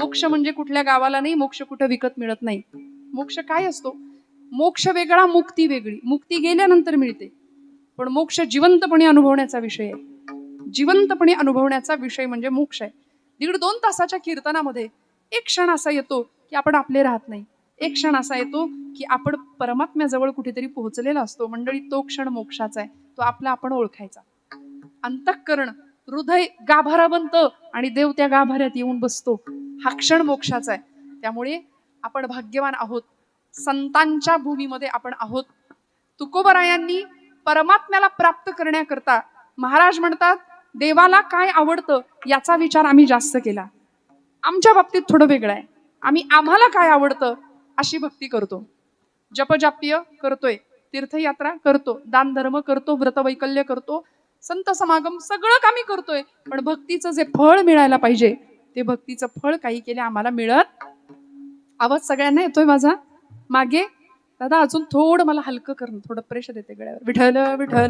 मोक्ष म्हणजे कुठल्या गावाला नाही, मोक्ष कुठं विकत मिळत नाही. मोक्ष काय असतो? मोक्ष वेगळा, मुक्ती वेगळी. मुक्ती गेल्यानंतर मिळते, पण मोक्ष जिवंतपणे अनुभवण्याचा विषय आहे. जिवंतपणे अनुभवण्याचा विषय म्हणजे मोक्ष आहे. 1.5-2 तासाच्या कीर्तनामध्ये एक क्षण असा येतो की आपण आपले राहत नाही. एक क्षण असा येतो की आपण परमात्म्याजवळ कुठेतरी पोहोचलेला असतो. मंडळी, तो क्षण मोक्षाचा आहे. तो आपला आपण ओळखायचा. अंतःकरण, हृदय गाभारा बनतं आणि देव त्या गाभाऱ्यात येऊन बसतो. हा क्षण मोक्षाचा आहे. त्यामुळे आपण भाग्यवान आहोत. संतांच्या भूमीमध्ये आपण आहोत. तुकोबरायांनी परमात्म्याला प्राप्त करण्याकरता, महाराज म्हणतात, देवाला काय आवडतं याचा विचार आम्ही जास्त केला. आमच्या बाबतीत थोडं वेगळं आहे. आम्हाला काय आवडतं अशी भक्ती करतो. जपजाप्य करतोय, तीर्थयात्रा करतो, दान धर्म करतो, व्रतवैकल्य करतो, संत समागम सगळं आम्ही करतोय. पण भक्तीचं जे फळ मिळायला पाहिजे ते भक्तीचं फळ काही केले आम्हाला मिळत. आवाज सगळ्यांना येतोय माझा? मागे दादा अजून थोडं मला हलकं करणं, थोडं प्रेशर येते गळ्यावर. विठ्ठल विठ्ठल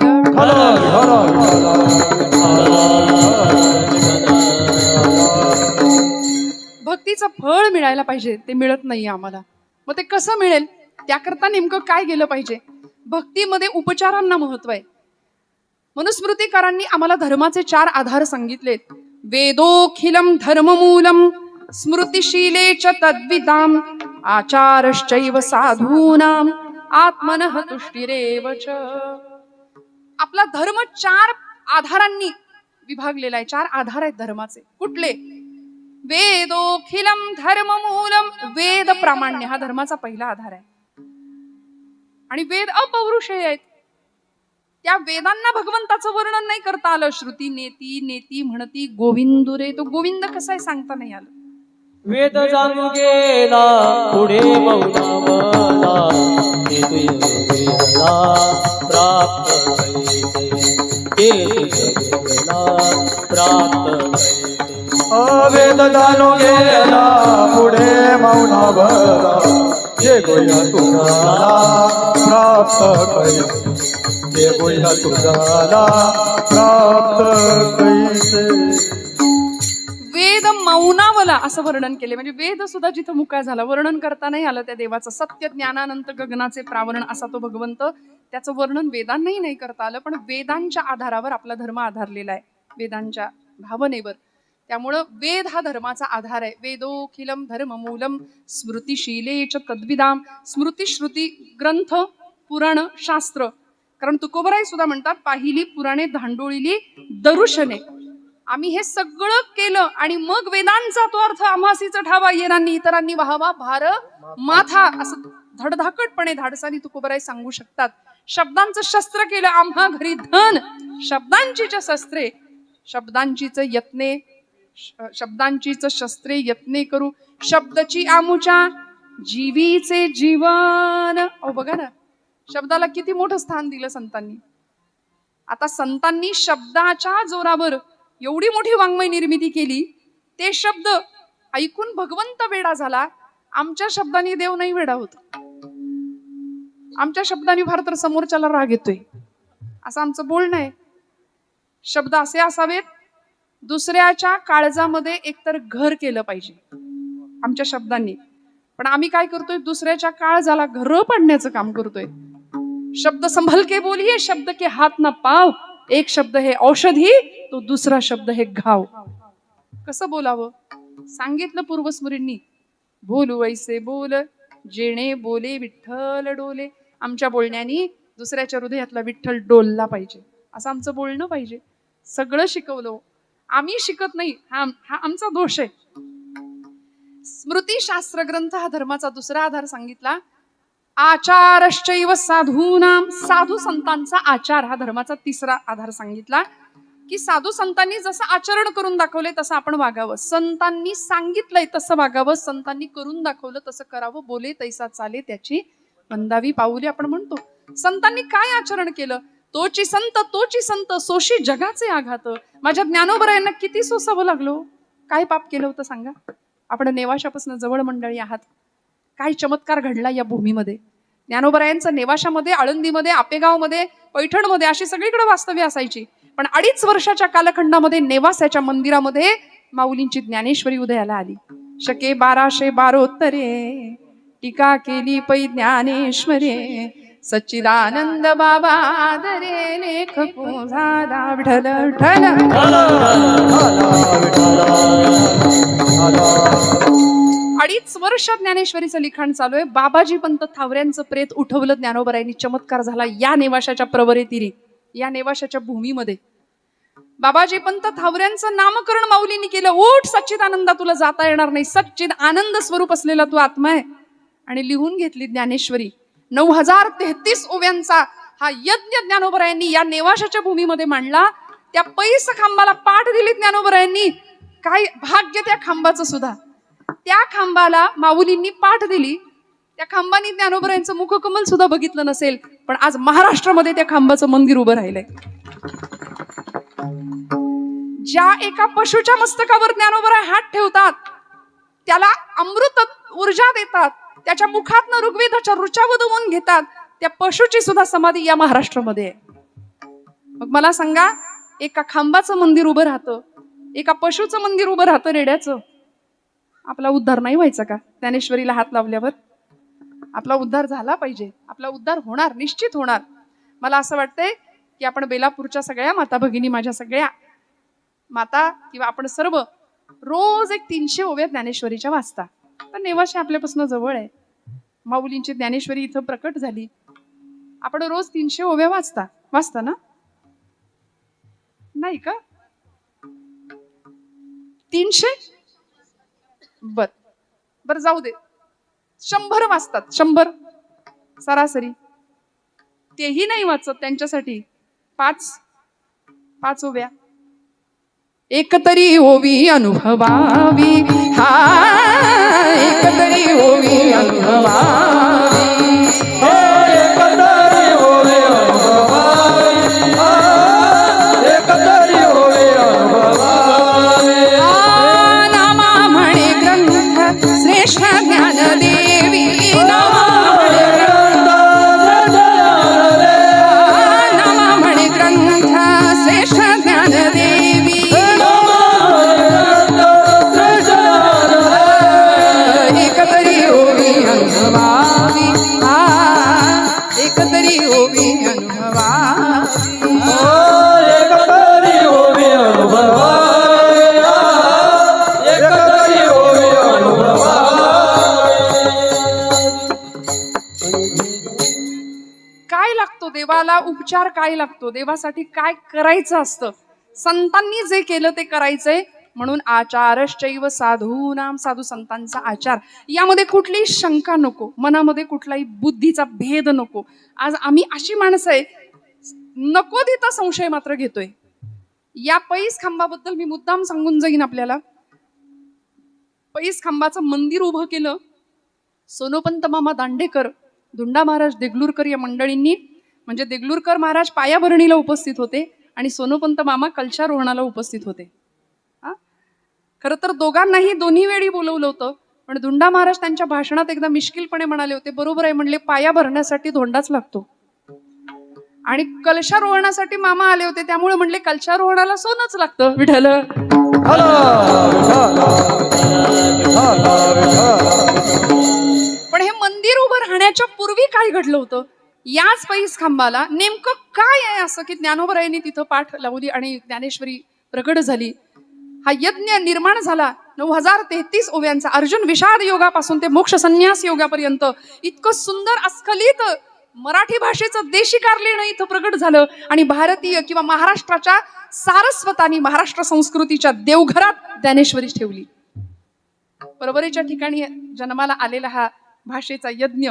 भक्तीचं फळ मिळायला पाहिजे, ते मिळत नाहीये आम्हाला. मग ते कसं मिळेल? त्याकरता नेमकं काय केलं पाहिजे? भक्तीमध्ये उपचारांना महत्व आहे. मनुस्मृतिकारांनी आम्हाला धर्माचे 4 आधार सांगितलेत. वेदोखिलम धर्ममूलम स्मृतिशीले च तद्विदाम आचारश्चैव साधूनाम आत्मनः तुष्टिरेव च. आपला धर्म 4 आधारांनी विभागलेला आहे. 4 आधार आहेत धर्माचे. कुठले? वेदोखिलम धर्ममूलम, वेद प्रामाण्य हा धर्माचा पहिला आधार आहे. आणि वेद अपौरुषेय आहेत. त्या वेदांना भगवंताचं वर्णन नाही करता आलं. श्रुती नेती नेती म्हणती गोविंदुरे, तो गोविंद कसा आहे सांगता नाही आलं. वेद जाणू गेला पुढे मौनावला, प्राप्त वेद जाणू गेला पुढे मौनावला, जे गोया तुझाला प्राप्त कैसे, जे गोया तुझाला प्राप्त कैसे. वेद मौनावला असं वर्णन केले. म्हणजे वेद सुद्धा जिथं मुका झाला, वर्णन करता नाही आलं त्या देवाचं. सत्य ज्ञानानंत गगनाचे प्रावरण असा तो भगवंत, त्याचं वर्णन वेदांनाही नाही करता आलं. पण वेदांच्या आधारावर आपला धर्म आधारलेला आहे, वेदांच्या भावनेवर. त्यामुळं वेद हा धर्माचा आधार आहे. वेदोखिलम धर्ममूलम स्मृतिशीले च तद्विदाम. स्मृती, श्रुती, ग्रंथ, पुराण, शास्त्र. कारण तुकोबराय सुद्धा म्हणतात, पाहिली पुराणे धांडोळीली दरुशने. आम्ही हे सगळं केलं आणि मग वेदांचा तो अर्थ आम्हासीच ठावा, येरांनी इतरांनी व्हावा भार माथा, असं धडधाकटपणे धाडसानी तुकोबराय सांगू शकतात. शब्दांचं शस्त्र केलं आम्हा घरी धन, शब्दांचीच शस्त्रे, शब्दांचीच शस्त्रे यत्ने करू, शब्दची आमुच्या जीवीचे जीवन. अहो बघा ना, शब्दाला किती मोठं स्थान दिलं संतांनी. आता संतांनी शब्दाच्या जोरावर एवढी मोठी वाङ्मय निर्मिती केली. ते शब्द ऐकून भगवंत वेडा झाला. आमच्या शब्दांनी देव नाही वेडा होत. आमच्या शब्दांनी फार तर समोरच्याला राग येतोय, असं आमचं बोलणं आहे. शब्द असे असावेत, दुसऱ्याच्या काळजामध्ये एकतर घर केलं पाहिजे आमच्या शब्दांनी. पण आम्ही काय करतोय? दुसऱ्याच्या काळजाला घर पाडण्याचं काम करतोय. शब्द संभल के बोलिये, शब्द के हात ना पाव. एक शब्द हे औषधी, तो दुसरा शब्द हे घाव. कसं बोलावं? सांगितलं पूर्वस्मरींनी, बोलू वैसे बोल जेणे बोले विठ्ठल डोले. आमच्या बोलण्यानी दुसऱ्याच्या हृदयातला विठ्ठल डोलला पाहिजे, असं आमचं बोलणं पाहिजे. सगळं शिकवलं, आम्ही शिकत नाही, हा आमचा दोष आहे. स्मृती शास्त्र ग्रंथ हा धर्माचा दुसरा आधार सांगितला. आचारश्चैव साधूनाम, साधू संतांचा आचार हा धर्माचा तिसरा आधार सांगितला. की साधू संतांनी जसं आचरण करून दाखवले तसं आपण वागावं. संतांनी सांगितलंय तसं वागावं, संतांनी करून दाखवलं तसं करावं. बोले तैसा चाले त्याची वंदावी पाऊले आपण म्हणतो. संतांनी काय आचरण केलं? तोची संत सोशी जगाचे आघात. माझ्या ज्ञानोबरायांना किती सोसावं लागलो. काय पाप केलं होतं सांगा? आपण नेवाशापासून जवळ मंडळी आहात. काय चमत्कार घडला या भूमीमध्ये. ज्ञानोबरायांचं नेवाशामध्ये, आळंदीमध्ये, आपेगावमध्ये, पैठणमध्ये अशी सगळीकडे वास्तव्य असायची. पण 2.5 वर्षाच्या कालखंडामध्ये नेवासाच्या मंदिरामध्ये माऊलींची ज्ञानेश्वरी उदयाला आली. शके 1212 टीका केली पै ज्ञानेश्वरे सच्चिदानंद बाबा दरे लेख झाला विठ्ठल विठ्ठल. अडीच वर्ष ज्ञानेश्वरीचं लिखाण चालू आहे. बाबाजी पंत थावऱ्यांचं प्रेत उठवलं ज्ञानोबरायांनी. चमत्कार झाला या नेवाशाच्या प्रवरेतीरी, या नेवाशाच्या भूमीमध्ये. बाबाजी पंत थावऱ्यांचं नामकरण माऊलींनी केलं. उठ सच्चिदानंदा, तुला जाता येणार नाही. सच्चिद आनंद स्वरूप असलेला तू आत्मा आहे. आणि लिहून घेतली ज्ञानेश्वरी. 9033 ओव्यांचा हा यज्ञ ज्ञानोबरायांनी या नेवाशाच्या भूमीमध्ये मांडला. त्या पैस खांबाला पाठ दिली ज्ञानोबरायांनी. काय भाग्य त्या खांबाचं सुद्धा. त्या खांबाला माऊलींनी पाठ दिली. त्या खांबानी ज्ञानोबरायांचं मुखकमल सुद्धा बघितलं नसेल, पण आज महाराष्ट्रामध्ये त्या खांबाचं मंदिर उभं राहिलंय. ज्या एका पशुच्या मस्तकावर ज्ञानोबराय हात ठेवतात, त्याला अमृत ऊर्जा देतात, त्याच्या मुखातनं ऋग्वेदाच्या ऋचा वदवून घेतात, त्या पशुची सुद्धा समाधी या महाराष्ट्रामध्ये आहे. मग मला सांगा, एका खांबाचं मंदिर उभं राहतं, एका पशुचं मंदिर उभं राहतं रेड्याचं. आपला उद्धार नाही व्हायचा का? ज्ञानेश्वरीला हात लावल्यावर आपला उद्धार झाला पाहिजे. आपला उद्धार होणार, निश्चित होणार. मला असं वाटतंय की आपण बेलापूरच्या सगळ्या माता भगिनी, माझ्या सगळ्या माता किंवा आपण सर्व रोज एक 300 ओव्या ज्ञानेश्वरीच्या वाचता. तर नेवाशी आपल्यापासून जवळ आहे. माऊलींची ज्ञानेश्वरी इथं प्रकट झाली. आपण रोज 300 ओव्या वाचता ना? नाही का? 300 बर जाऊ दे. 100 वाचतात. 100 सरासरी. तेही नाही वाचत त्यांच्यासाठी 5 ओव्या. एक तरी ओवी अनुभवावी, हा एक तरी ओवी अनुभवावी, एक तरी ओवी अनुभवावी, एक तरी ओवी अनुभवावी. नामा म्हणे ग्रंथ श्रेष्ठ ज्ञानदेवी, नामा म्हणे ग्रंथ श्रेष्ठ ज्ञानदेवी, काय लागतो देवाला? उपचार काय लागतो? देवासाठी काय करायचं असतं? संतांनी जे केलं ते करायचंय. म्हणून आचारश्चैव साधूनाम, साधू संतांचा आचार, यामध्ये कुठलीही शंका नको, मनामध्ये कुठलाही बुद्धीचा भेद नको. आज आम्ही अशी माणसं आहे, नको तिथं संशय मात्र घेतोय. या पैस खांबाबद्दल मी मुद्दाम सांगून जाईन आपल्याला. पैस खांबाचं मंदिर उभं केलं सोनोपंत मामा दांडेकर, धुंडा महाराज देगलूरकर या मंडळींनी. म्हणजे देगलूरकर महाराज पायाभरणीला उपस्थित होते आणि सोनोपंत मामा कलशारोहणाला उपस्थित होते. खरं तर दोघांनाही दोन्ही वेळी बोलवलं होतं, पण धुंडा महाराज त्यांच्या भाषणात एकदा मिश्किलपणे म्हणाले होते, बरोबर आहे म्हणले, पाया भरण्यासाठी धोंडाच लागतो. आणि कलशारोहणासाठी मामा आले होते, त्यामुळे म्हणले कलशारोहणाला सोनच लागतं. विठ्ठल. पण हे मंदिर उभं राहण्याच्या पूर्वी काय घडलं होतं? याच पैस खांबाला नेमकं काय आहे असं की ज्ञानोबरायांनी तिथं पाठ लावली आणि ज्ञानेश्वरी प्रकट झाली. हा यज्ञ निर्माण झाला 9033 ओव्यांचा. अर्जुन विषाद योगापासून ते मोक्ष संन्यास योगापर्यंत इतकं सुंदर अस्खलित मराठी भाषेचं देशिकारलेणं इथं प्रकट झालं. आणि भारतीय किंवा महाराष्ट्राच्या सारस्वतानी महाराष्ट्र संस्कृतीच्या देवघरात ज्ञानेश्वरी ठेवली. परवरीच्या ठिकाणी जन्माला आलेला हा भाषेचा यज्ञ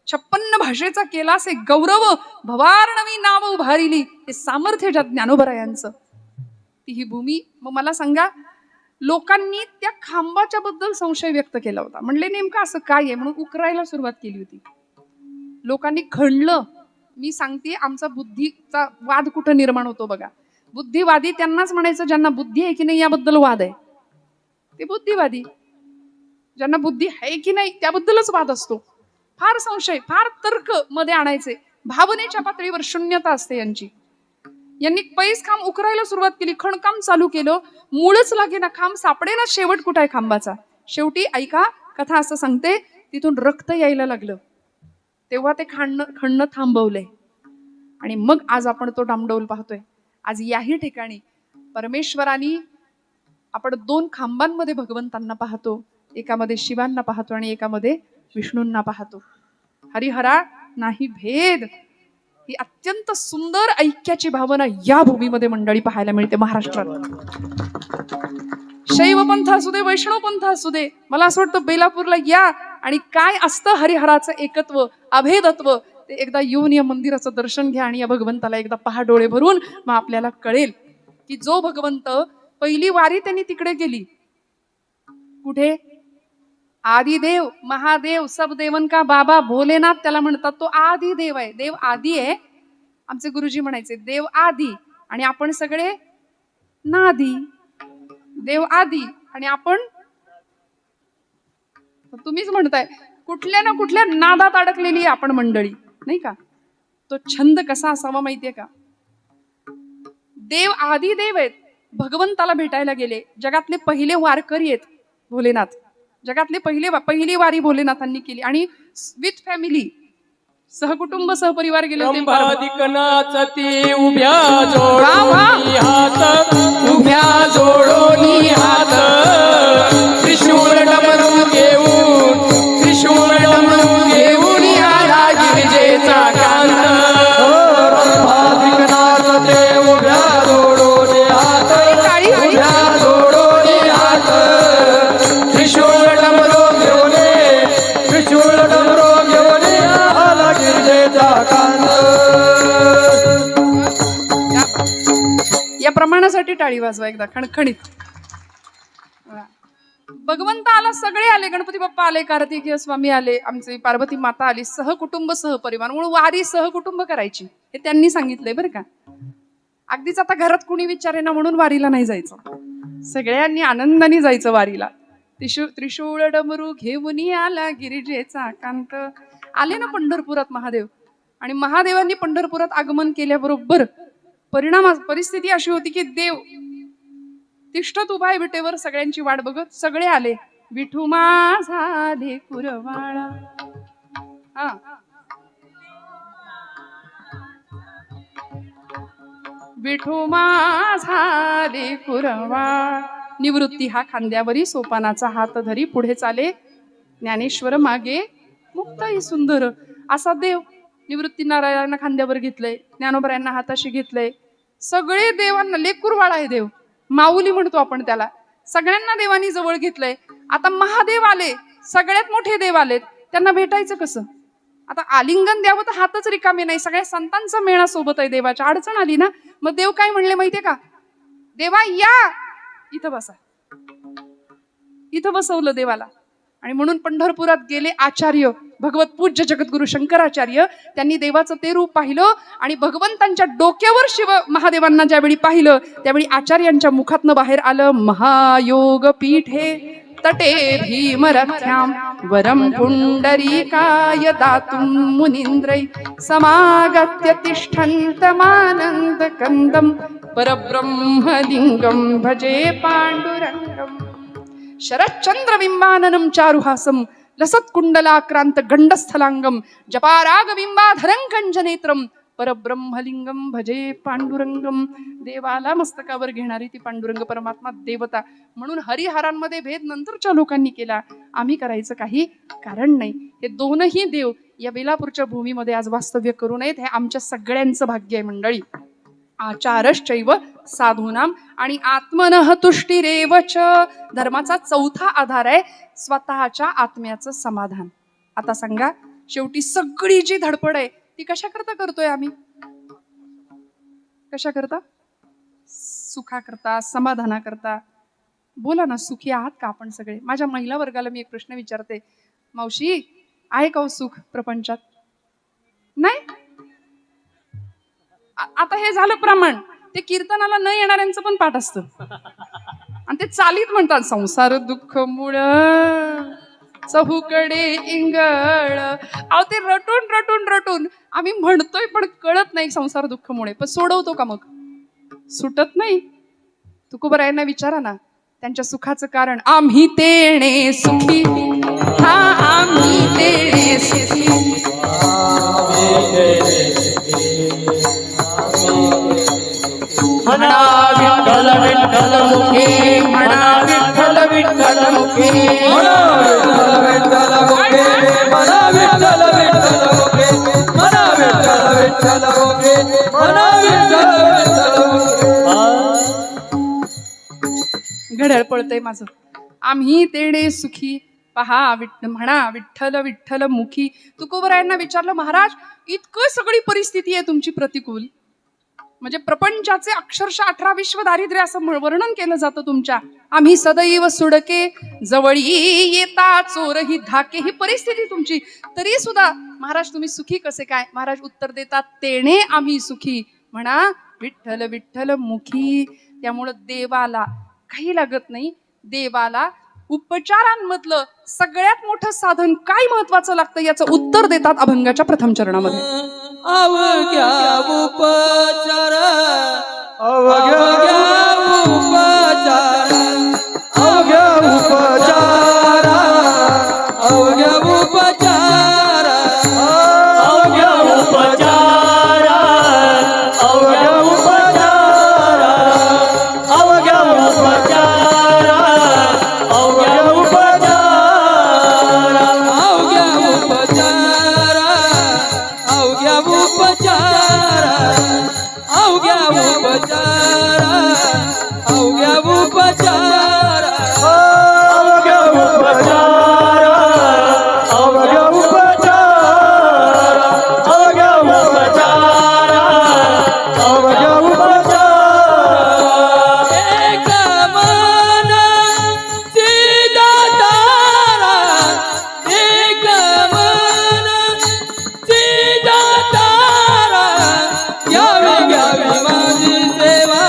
56 भाषेचा केलासे गौरव, भवार्णवी नाव उभारिली, हे सामर्थ्य ज्या ज्ञानोबरायांचं, ती ही भूमी. मग मला सांगा, लोकांनी त्या खांबाच्या बद्दल संशय व्यक्त केला होता. म्हणले नेमकं असं काय आहे, म्हणून उकरायला सुरुवात केली होती. लोकांनी खणलं. मी सांगते, आमचा बुद्धीचा वाद कुठं निर्माण होतो बघा. बुद्धिवादी त्यांनाच म्हणायचं ज्यांना बुद्धी आहे की नाही याबद्दल वाद आहे, ते बुद्धिवादी. ज्यांना बुद्धी आहे की नाही त्याबद्दलच वाद असतो. फार संशय, फार तर्क मध्ये आणायचे. भावनेच्या पातळीवर शून्यता असते यांची. यांनी पैस खांब उकरायला सुरुवात केली, खणकाम चालू केलं. मूळच लागेना, खांब सापडेना. शेवट कुठं आहे खांबाचा? शेवटी ऐका, कथा असं सांगते, तिथून रक्त यायला लागलं, तेव्हा ते खणणं थांबवलंय. आणि मग आज आपण तो डामडौल पाहतोय. आज याही ठिकाणी परमेश्वराने, आपण 2 खांबांमध्ये भगवंतांना पाहतो, एकामध्ये शिवांना पाहतो आणि एकामध्ये विष्णूंना पाहतो. हरिहरा नाही भेद, ही अत्यंत सुंदर ऐक्याची भावना या भूमीमध्ये मंडळी पाहायला मिळते महाराष्ट्रात. शैव पंथ असू दे, वैष्णव पंथ असू दे, मला असं वाटतं बेलापूरला या आणि काय असतं हरिहराचं एकत्व, अभेदत्व, ते एकदा येऊन या मंदिराचं दर्शन घ्या आणि या भगवंताला एकदा पहा डोळे भरून. मग आपल्याला कळेल की जो भगवंत, पहिली वारी त्यांनी तिकडे गेली, कुठे? आदिदेव महादेव सब देवन का बाबा भोलेनाथ त्याला म्हणतात. तो आदी देव आहे, देव आदी आहे. आमचे गुरुजी म्हणायचे देव आदी आणि आपण सगळे नादी. देव आदी आणि आपण, तुम्हीच म्हणताय, कुठल्या ना कुठल्या नादात अडकलेली आपण मंडळी, नाही का? तो छंद कसा असावा माहितीये का? देव आदी देव आहेत, भगवंताला भेटायला गेले. जगातले पहिले वारकरी आहेत भोलेनाथ, जगातले पहिली वारी भोलेनाथांनी केली आणि विथ फॅमिली, सहकुटुंब सहपरिवार गेले होते. नाचती उभ्या जोडोनी हात, उभ्या जोडोनी हात, त्रिशूळ डमरू घेऊन, त्रिशूळ डमरू घेऊन आला गिरिजेचा कांत. नाचते उभ्या जोडोनी हात, उभ्या जोडोनी हात, त्रिशूळ डमरू घेऊन, त्रिशूळ डमरू घेऊन आला गिरिजेचा कांत. या प्रमाणासाठी टाळी वाजवा एकदा खणखणीत. भगवंत आला, सगळे आले, गणपती बाप्पा आले, कार्तिकेय स्वामी आले, आमची पार्वती माता आली, सहकुटुंब सहपरिवार. म्हणून वारी सहकुटुंब करायची हे त्यांनी सांगितलंय बरं का. अगदीच आता घरात कुणी विचारे ना म्हणून वारीला नाही जायचं, सगळ्यांनी आनंदाने जायचं वारीला. त्रिशूळ डमरू घेऊन आला गिरिजेचा कांत. आले ना पंढरपुरात महादेव, आणि महादेवांनी पंढरपुरात आगमन केल्याबरोबर परिस्थिती अशी होती की देव तिष्ठत उभा आहे विटेवर, सगळ्यांची वाट बघत. सगळे आले, विठू माझा लेकुरवाळा. हा, विठू माझा लेकुरवाळा. निवृत्ती हा खांद्यावरी सोपानाचा हात धरी पुढे चाले, ज्ञानेश्वर मागे मुक्ताई सुंदर. असा देव निवृत्ती नारायणांना खांद्यावर घेतलंय, ज्ञानोबरायांना हाताशी घेतलंय. सगळे देवांना लेकुरवाळा आहे देव, माऊली म्हणतो आपण त्याला. सगळ्यांना देवानी जवळ घेतलंय. आता महादेव आले, सगळ्यात मोठे देव आलेत, त्यांना भेटायचं कसं? आता आलिंगन द्यावं तर हातच रिकामे नाही, सगळ्या संतांचा मेळा सोबत आहे. देवाच्या अडचण आली ना, मग देव काय म्हणले माहितीये का? देवा या, इथं बसा. इथं बसवलं देवाला. आणि म्हणून पंढरपुरात गेले आचार्य, भगवत पूज्य जगद्गुरु शंकराचार्य. त्यांनी देवाचं ते रूप पाहिलं आणि भगवंतांच्या डोक्यावर शिव महादेवांना ज्यावेळी पाहिलं, त्यावेळी आचार्यांच्या मुखातनं बाहेर आलं, महायोग पीठे तटे भीमरथ्याम वरम पुंडरीकाय दातुं मुनींद्रै समागत्य तिष्ठन्तमानंद कंदम परब्रह्मलिंगम भजे पांडुरंगम. शरच्चंद्र बिंबाननं चारुहासं लसत्कुंडलाक्रांत गंडस्थलांगम जपाराग बिंबाधरं कंजनेत्रम परब्रह्मलिंगम भजे पांडुरंगम. देवाला मस्तकावर घेणारी ती पांडुरंग परमात्मा देवता. म्हणून हरिहरांमध्ये भेद नंतरच्या लोकांनी केला, आम्ही करायचं काही कारण नाही. हे दोनही देव या बेलापूरच्या भूमीमध्ये आज वास्तव्य करू नयेत, हे आमच्या सगळ्यांचं भाग्य आहे मंडळी. आचारश्चैव साधूनाम आणि आत्मनः तुष्टिरेवच. धर्माचा चौथा आधार आहे स्वतःच्या आत्म्याचं समाधान. आता सांगा, शेवटी सगळी जी धडपड आहे ती कशा करता करतोय आम्ही? कशा करता? सुखा करता, समाधाना करता. बोला ना, सुखी आहात का आपण सगळे? माझ्या महिला वर्गाला मी एक प्रश्न विचारते, मावशी आहे का हो सुख प्रपंचात? नाही. आता हे झालं प्रमाण. ते कीर्तनाला न येणाऱ्यांचं पण पाठ असतं आणि ते चालीत म्हणतात, संसार दुःख मूळ चहूकडे इंगळ. अहो ते रटून रटून रटून आम्ही म्हणतोय पण कळत नाही संसार दुःख मुळे. पण सोडवतो का मग? सुटत नाही. तुकोबरायांना विचारा ना, त्यांच्या सुखाचं कारण आम्ही तेणे सुखी, हा आम्ही तेणे सुखी. म्हणा विठ्ठल विठ्ठल मुखे, म्हणा विठ्ठल विठ्ठल मुखे, म्हणा विठ्ठल मुखे, म्हणा विठ्ठल विठ्ठल मुखे, म्हणा विठ्ठल विठ्ठल मुखे, म्हणा विठ्ठल विठ्ठल मुखे. घड्याळ पळतंय माझं. आम्ही तेणे सुखी पहा म्हणा विठ्ठल विठ्ठल मुखी. तुकोबरायांना विचारलं, महाराज इतकं सगळी परिस्थिती आहे तुमची प्रतिकूल, म्हणजे प्रपंचाचे अक्षरशः 18 विश्व दारिद्र्य असं वर्णन केलं जातं तुमच्या. आम्ही सदैव सुडके जवळी येता चोर ही धाके, ही परिस्थिती तुमची, तरी सुद्धा महाराज तुम्ही सुखी कसे काय? महाराज उत्तर देतात, तेणे आम्ही सुखी म्हणा विठ्ठल विठ्ठल मुखी. त्यामुळं देवाला काही लागत नाही. देवाला उपचारांमधलं सगळ्यात मोठं साधन काय महत्वाचं लागतं याचं उत्तर देतात अभंगाच्या प्रथम चरणामध्ये. अवघ्या उपचार, अवघ्या उपचार, अवघ्या उपचार, अवघ्या उपचार, अवघ्या उपचार, अवघ्या उपचार, अवघ्या उपचार, अवघ्या उपचार, अवघ्या उपचार, अवघ्या उपचार, अवघ्या उपचार, अवघ्या उपचार, अवघ्या उपचार, अवघ्या उपचार, अवघ्या उपचार, अवघ्या उपचार. एक मन सीधा तारा, एक मन सीधा तारा, घ्यावी घ्यावी माझी सेवा,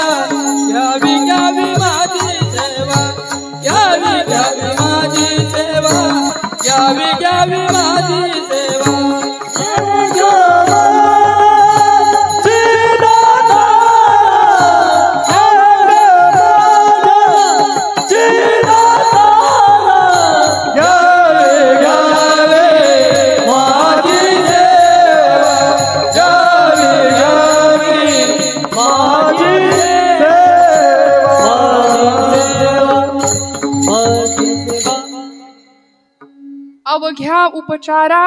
घ्यावी घ्यावी माझी सेवा, घ्यावी घ्यावी माझी सेवा, घ्यावी घ्यावी माझी सेवा. अवघ्या उपचारा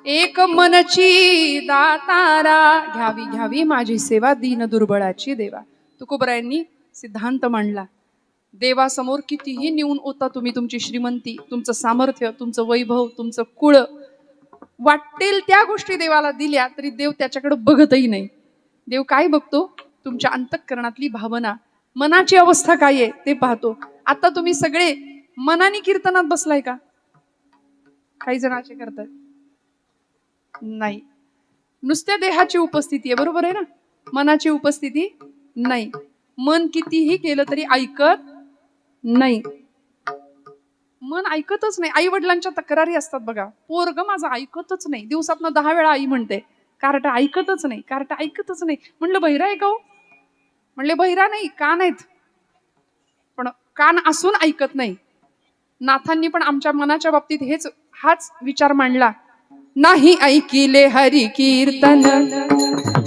एक मनची दातारा, घ्यावी घ्यावी माझी सेवा दीन दुर्बळाची देवा. तुकोबरायांनी सिद्धांत मांडला. देवासमोर कितीही नेऊन होता तुम्ही तुमची श्रीमंती, तुमचं सामर्थ्य, तुमचं वैभव, तुमचं कुळ, वाटेल त्या गोष्टी देवाला दिल्या तरी देव त्याच्याकडे बघतही नाही. देव काय बघतो? तुमच्या अंतःकरणातली भावना, मनाची अवस्था काय आहे ते पाहतो. आता तुम्ही सगळे मनाने कीर्तनात बसलाय का? काही जण असे करतात नाही. नुसत्या देहाची उपस्थिती आहे, बरोबर आहे ना, मनाची उपस्थिती नाही. मन कितीही केलं तरी ऐकत नाही, मन ऐकतच नाही. आई वडिलांच्या तक्रारी असतात बघा, पोरग माझं ऐकतच नाही, दिवसातनं 10 वेळा आई म्हणते, कार्ट ऐकतच नाही, कार्ट ऐकतच नाही. म्हणलं बहिरा आहे का हो? म्हणले बहिरा नाही, कान आहेत, पण कान असून ऐकत नाही. नाथांनी पण आमच्या मनाच्या बाबतीत हाच विचार मांडला. नाही ऐकिले हरी कीर्तन,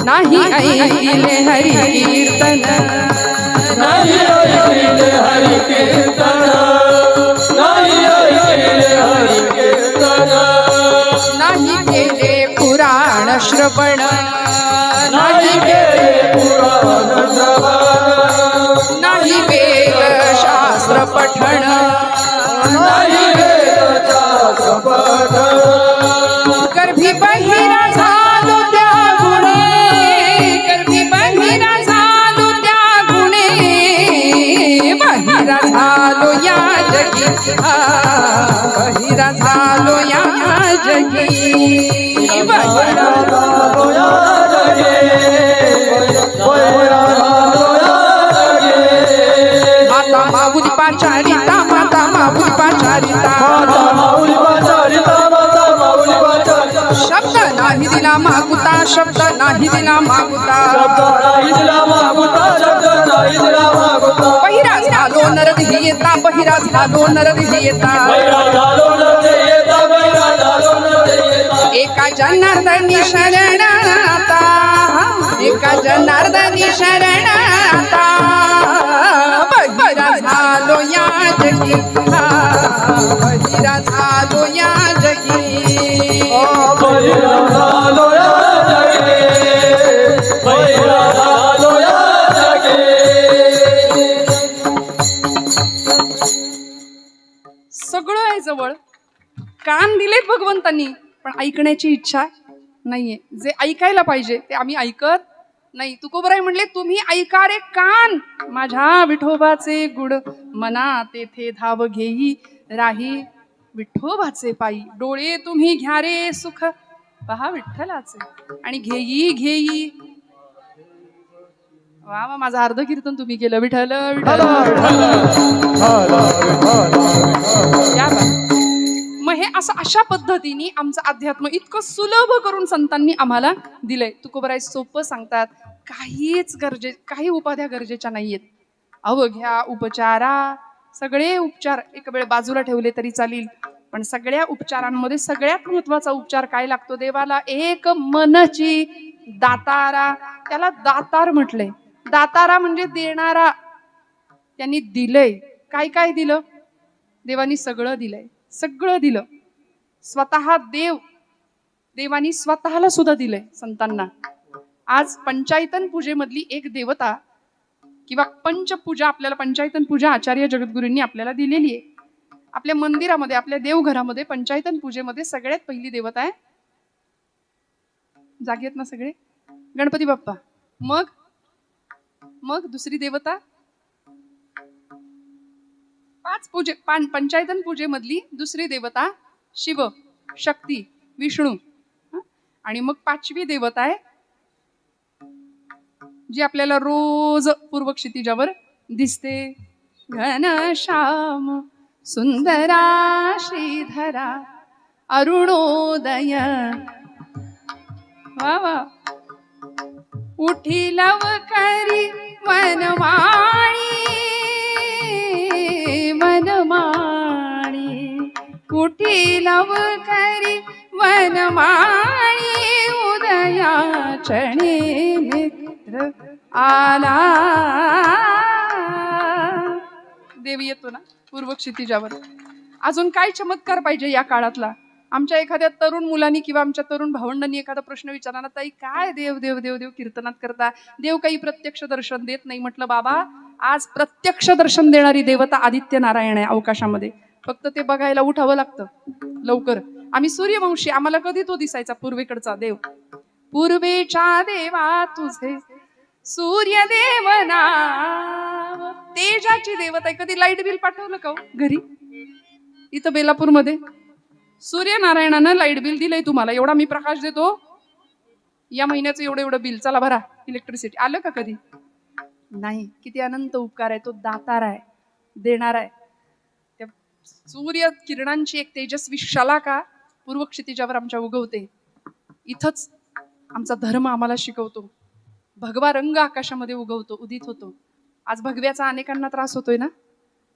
नाही ऐकिले हरी कीर्तन, नाही ऐकिले हरी कीर्तन, नाही ऐकिले हरी कीर्तन, नाही केले पुराण श्रवण, नाही केले पुराण श्रवण, नाही वेद शास्त्र पठण, नाही वेद शास्त्र पठण, गर्भी बहिरा झालो त्या गुणे, गर्भी बहिरा झालो त्या गुणे, बहिरा झालो या जगी, बहिरा झालो या जगी, बहिरा झालो या जगी, बहिरा झालो या जगी. माता माऊली पाचारिता, माता माऊली पाचारिता, माता माऊली पाचारिता, माता माऊली पाचारिता, शब्द नाही दिला मागुता, शब्द नाही दिला मागुता, शब्द नाही दिला मागुता, शब्द नाही दिला मागुता. बहिरा झालो नरधिये येता बहिरा झालो नरदेही येता बैरा झालो नरदे येता बैरा झालो नरदे येता एका जनार्दनी शरण आता एका जनार्दनी शरण आता बहिरा झालो या जगी बहिरा झालो या जगी बैरा झालो या जगे बैरा झालो या जगे सगळं आहे जवळ कान दिलेत भगवंतांनी पण ऐकण्याची इच्छा नाहीये जे ऐकायला पाहिजे ते आम्ही ऐकत नाही तुकोबराय म्हणले तुम्ही ऐका रे कान माझ्या विठोबाचे गुण मना तेथे धाव घेई राही विठोबाचे पायी डोळे तुम्ही घ्या रे सुख पहा विठ्ठलाचे आणि घेई घेई वा वा माझं अर्ध कीर्तन तुम्ही केलं विठ्ठल विठ्ठल या बा. मग हे असं अशा पद्धतीने आमचं अध्यात्म इतकं सुलभ करून संतांनी आम्हाला दिलंय तुकोबराय सोपं सांगतात काही उपाध्या गरजेच्या नाहीयेत अवघ्या उपचारा सगळे उपचार एक वेळ बाजूला ठेवले तरी चालेल पण सगळ्या उपचारांमध्ये सगळ्यात महत्वाचा उपचार काय लागतो देवाला एक मनची दातारा त्याला दातार म्हटलंय दातारा म्हणजे देणारा त्यांनी दिलंय काय काय दिलं देवानी सगळं दिलं स्वतः देवानी स्वतःला सुद्धा दिलंय संतांना आज पंचायतन पूजेमधली एक देवता किंवा पंचपूजा आपल्याला पंचायतन पूजा आचार्य जगद्गुरूंनी आपल्याला दिलेली आहे आपल्या मंदिरामध्ये आपल्या देवघरामध्ये पंचायतन पूजेमध्ये सगळ्यात पहिली देवता आहे जागेत ना सगळे गणपती बाप्पा मग दुसरी देवता पंचायतन पूजेमधली दुसरी देवता शिव शक्ती विष्णू आणि मग पाचवी देवता आहे जी आपल्याला रोज पूर्व क्षितिजावर दिसते घनश्याम सुंदरा श्रीधरा अरुणोदय वा वा उठी लवकरी वनमाळी उठी लवकरी वनमाळी उदया चणे मित्र आला देव येतो ना पूर्व क्षितिजावर अजून काय चमत्कार पाहिजे या काळातला आमच्या एखाद्या तरुण मुलांनी किंवा आमच्या तरुण भावंडांनी एखादा प्रश्न विचारला ताई काय देव देव देव देव कीर्तनात करता देव काही प्रत्यक्ष दर्शन देत नाही म्हटलं बाबा आज प्रत्यक्ष दर्शन देणारी देवता आदित्य नारायण आहे अवकाशामध्ये फक्त ते बघायला उठावं लागतं लवकर आम्ही सूर्यवंशी आम्हाला कधी तो दिसायचा पूर्वेकडचा देव पूर्वेच्या देवा तुझे सूर्यदेव नाव तेजाची देवता आहे कधी लाईट बिल पाठवलं का घरी इथं बेलापूरमध्ये सूर्यनारायणानं लाईट बिल दिलंय तुम्हाला एवढा मी प्रकाश देतो या महिन्याचं एवढं बिल चला भरा इलेक्ट्रिसिटी आलं का कधी नाही किती अनंत उपकार आहे तो दातार आहे देणार आहे त्या सूर्य किरणांची एक तेजस्वी शलाका पूर्व क्षितिजावर आमच्या उगवते इथंच आमचा धर्म आम्हाला शिकवतो भगवा रंग आकाशामध्ये उगवतो उदित होतो आज भगव्याचा अनेकांना त्रास होतोय ना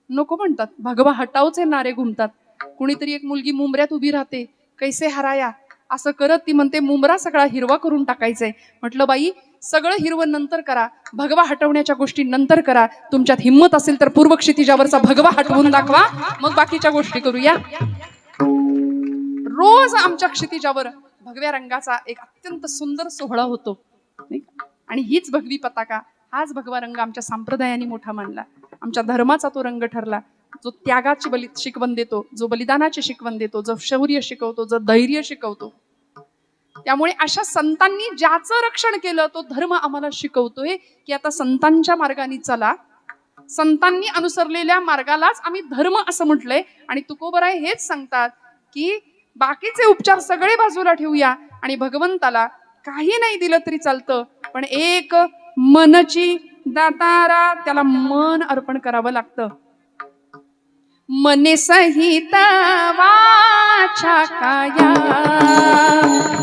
नको म्हणतात भगवा हटावचे नारे घुमतात कुणीतरी एक मुलगी मुंबऱ्यात उभी राहते कैसे हराया असं करत ती म्हणते मुंबरा सगळा हिरवा करून टाकायचंय म्हटलं बाई सगळं हिरवं नंतर करा भगवा हटवण्याच्या गोष्टी नंतर करा तुमच्यात हिंमत असेल तर पूर्व क्षितिजावरचा भगवा हटवून दाखवा मग बाकीच्या गोष्टी करूया रोज आमच्या क्षितिजावर भगव्या रंगाचा एक अत्यंत सुंदर सोहळा होतो आणि हीच भगवी पताका हाच भगवा रंग आमच्या संप्रदायाने मोठा मानला आमच्या धर्माचा तो रंग ठरला जो त्यागाची शिकवण देतो जो बलिदानाची शिकवण देतो जो शौर्य शिकवतो जो धैर्य शिकवतो त्यामुळे अशा संतांनी ज्याचं रक्षण केलं तो धर्म आम्हाला शिकवतोय की आता संतांच्या मार्गाने चला संतांनी अनुसरलेल्या मार्गालाच आम्ही धर्म असं म्हटलंय आणि तुकोबराय हेच सांगतात की बाकीचे उपचार सगळे बाजूला ठेवूया आणि भगवंताला काही नाही दिलं तरी चालतं पण एक मनची दातारा त्याला मन अर्पण करावं लागतं मने सहित वाचा काया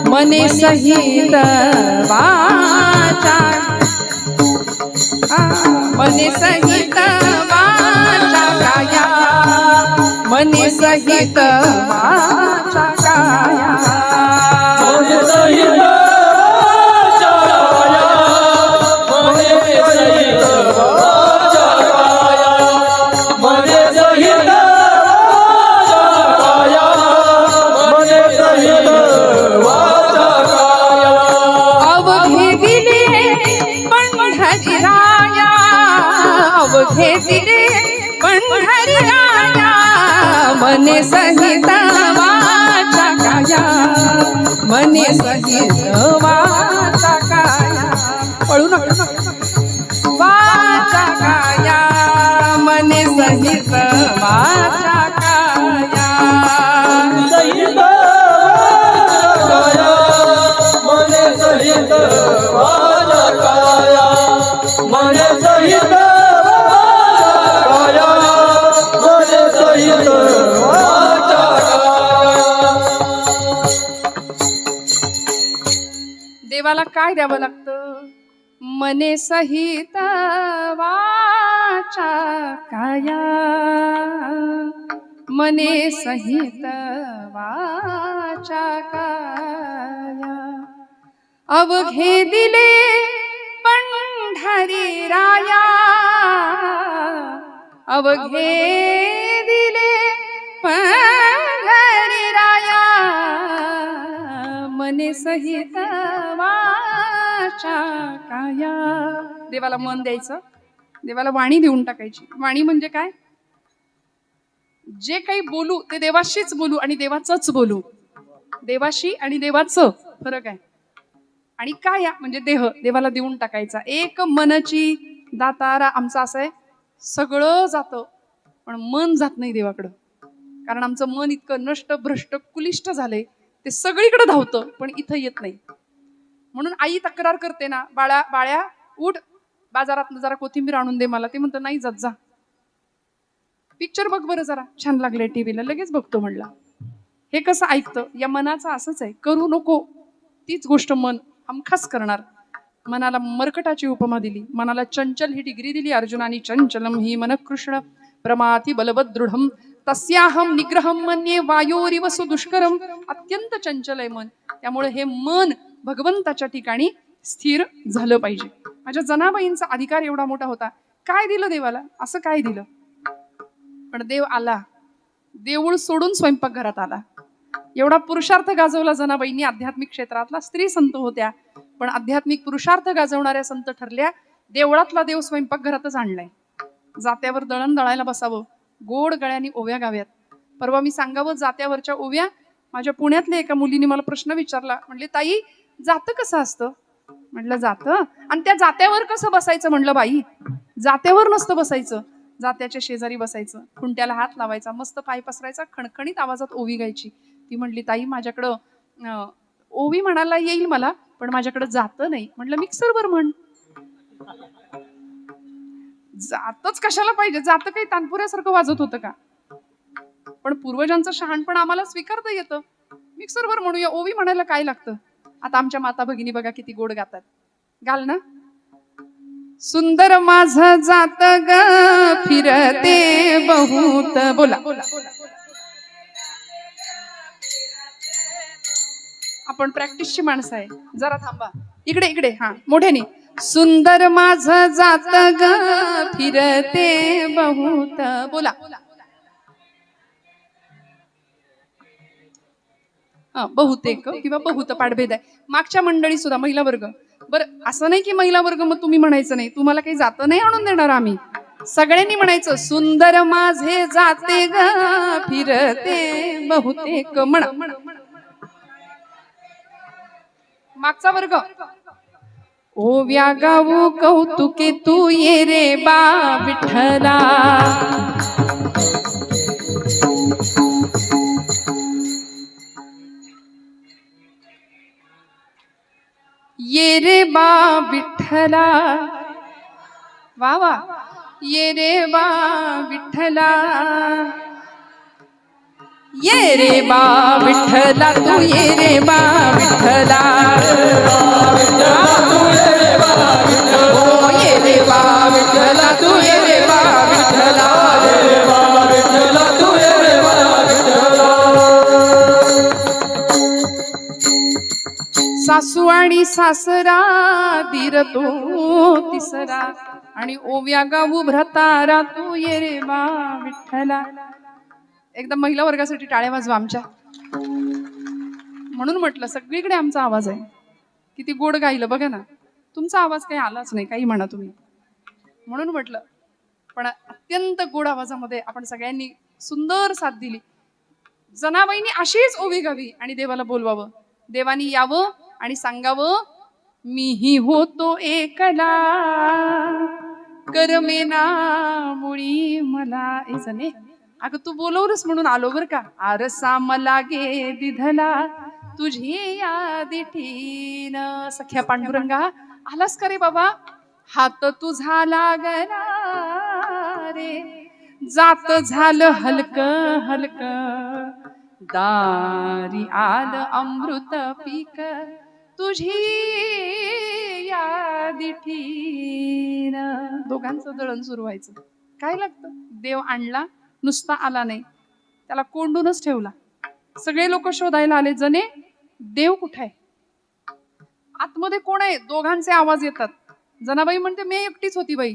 मने सहित वाचा मने सहित वाचा काया मनी सहित वाचा काया मने सहित वाचा काया मने सहित वाचा काया मने सहित वाचा काया मने सहित वाचा काया अवघे दिले पंढरी राया अवघे दिले पंढरी राया मने सहित वाचा काया मने सहित वाचा काया पळू नका वाचा काया मने सहित वाचा काया सहित काया मने सहित वाचा काया मने सहित वाचा काया मने सहित वाचा काया देवाला काय द्यावं लागतं मने सहित वाचा काया मने सहित वाचा काया अवघे दिले पंढरी राया अवघे दिले पंढरी राया मने सहित वाचा काया देवाला मन द्यायचं देवाला वाणी देऊन टाकायची वाणी म्हणजे काय जे काही बोलू ते देवाशीच बोलू आणि देवाचंच बोलू देवाशी आणि देवाचं फरक आहे आणि काया म्हणजे देह देवाला देऊन टाकायचा एक मनची दातारा आमचा असं आहे सगळं जातं पण मन जात नाही देवाकडं कारण आमचं मन इतकं नष्ट भ्रष्ट कुलिष्ट झालंय ते सगळीकडे धावतं पण इथं येत नाही म्हणून आई तक्रार करते ना बाळा बाळ्या उठ बाजारात जरा कोथिंबीर आणून दे मला ते म्हणतं नाही जात जा पिक्चर बघ बरं जरा छान लागले टीव्हीला लगेच बघतो म्हणला हे कसं ऐकतं या मनाचं असंच आहे करू नको तीच गोष्ट मन हमखास करणार मनाला मरकटाची उपमा दिली मनाला चंचल ही डिग्री दिली अर्जुनानी चंचलम ही मन कृष्ण प्रमाती बलवद दृढम तस्याहम निग्रहम मन्ये वायोरिव सुदुष्करम अत्यंत चंचल आहे मन त्यामुळे हे मन भगवंताच्या ठिकाणी स्थिर झालं पाहिजे माझ्या जनाबाईंचा अधिकार एवढा मोठा होता काय दिलं देवाला असं काय दिलं पण देव आला देऊळ सोडून स्वयंपाकघरात आला एवढा पुरुषार्थ गाजवला जनाबाईंनी आध्यात्मिक क्षेत्रातला स्त्री संत होत्या पण आध्यात्मिक पुरुषार्थ गाजवणाऱ्या संत ठरल्या देवळातला देव स्वयंपाकघरातच आणलाय जात्यावर दळण दळायला बसावं गोड गळ्यानी ओव्या गाव्यात परवा मी सांगावं जात्यावरच्या ओव्या माझ्या पुण्यातल्या एका मुलीने मला प्रश्न विचारला म्हणले ताई जातं कसं असतं म्हटलं जातं आणि त्या जात्यावर कसं बसायचं म्हणलं बाई जात्यावर नसतं बसायचं जात्याच्या शेजारी बसायचं खुंट्याला हात लावायचा मस्त पाय पसरायचा खणखणीत आवाजात ओवी गायची ती म्हणली ताई माझ्याकडं ओवी म्हणायला येईल मला पण माझ्याकडे जातं नाही म्हटलं मिक्सरवर म्हण जातच कशाला पाहिजे जातं काही तानपुऱ्यासारखं वाजत होतं का पण पूर्वजांचं शहाणपण आम्हाला स्वीकारता येतं मिक्सरवर म्हणूया ओवी म्हणायला काय लागतं आता आमच्या माता भगिनी बघा किती गोड गातात घाल ना सुंदर माझं जात ग फिरते बहुत बोला आपण प्रॅक्टिसची माणसं आहे जरा थांबा इकडे इकडे हा मोठ्याने सुंदर माझं जात ग फिरते बहुत बोला बहुतेक किंवा बहुत पाठभेद आहे मागच्या मंडळी सुद्धा महिला वर्ग बरं असं नाही की महिला वर्ग मग तुम्ही म्हणायचं नाही तुम्हाला काही जातं नाही आणून देणार आम्ही सगळ्यांनी म्हणायचं सुंदर माझे जाते ग फिरते बहुतेक म्हणा मागचा वर्ग ओव्या गाऊ कौतुके तू ये रे बा विठ्ठला ये रे बा विठ्ठला वा वा ये रे बा विठ्ठला ये रे बा विठ्ठला तू ये रे बा विठ्ठला ओ ये रे बा विठ्ठला तू ये रे बा विठ्ठला तू ये रे बा सासू आणि सासरा दीर तो तिसरा आणि ओव्या गाऊ भ्रतारा तू ये रे बा विठ्ठला. एकदा महिला वर्गासाठी टाळ्या वाजवा आमच्या. म्हणून म्हटलं सगळीकडे आमचा आवाज आहे. किती गोड गायलं बघा ना. तुमचा आवाज काही आलाच नाही, काही म्हणा तुम्ही. म्हणून म्हटलं पण अत्यंत गोड आवाजामध्ये आपण सगळ्यांनी सुंदर साथ दिली. जनाबाईंनी अशीच ओवी गावी आणि देवाला बोलवावं. देवानी यावं आणि सांगावं मीही होतो एकला करमेना मुळी मला. ए जने अगं तू बोलवलंस म्हणून आलो बर का. आरसा मला गे दिधला तुझी यादिठीन. सख्या पांडुरंगा आलास का रे बाबा. हात तुझा लागला रे जात झालं हलक हलक दारी आलं अमृत पीक तुझी यादिठीन. दोघांचं दळण सुरू व्हायचं. काय लागतं. देव आणला, नुसता आला नाही, त्याला कोंडूनच ठेवला. सगळे लोक शोधायला आले जने देव कुठे आहे, आतमध्ये कोण आहे. दोघांचे आवाज येतात. जनाबाई म्हणते मी एकटीच होती बाई.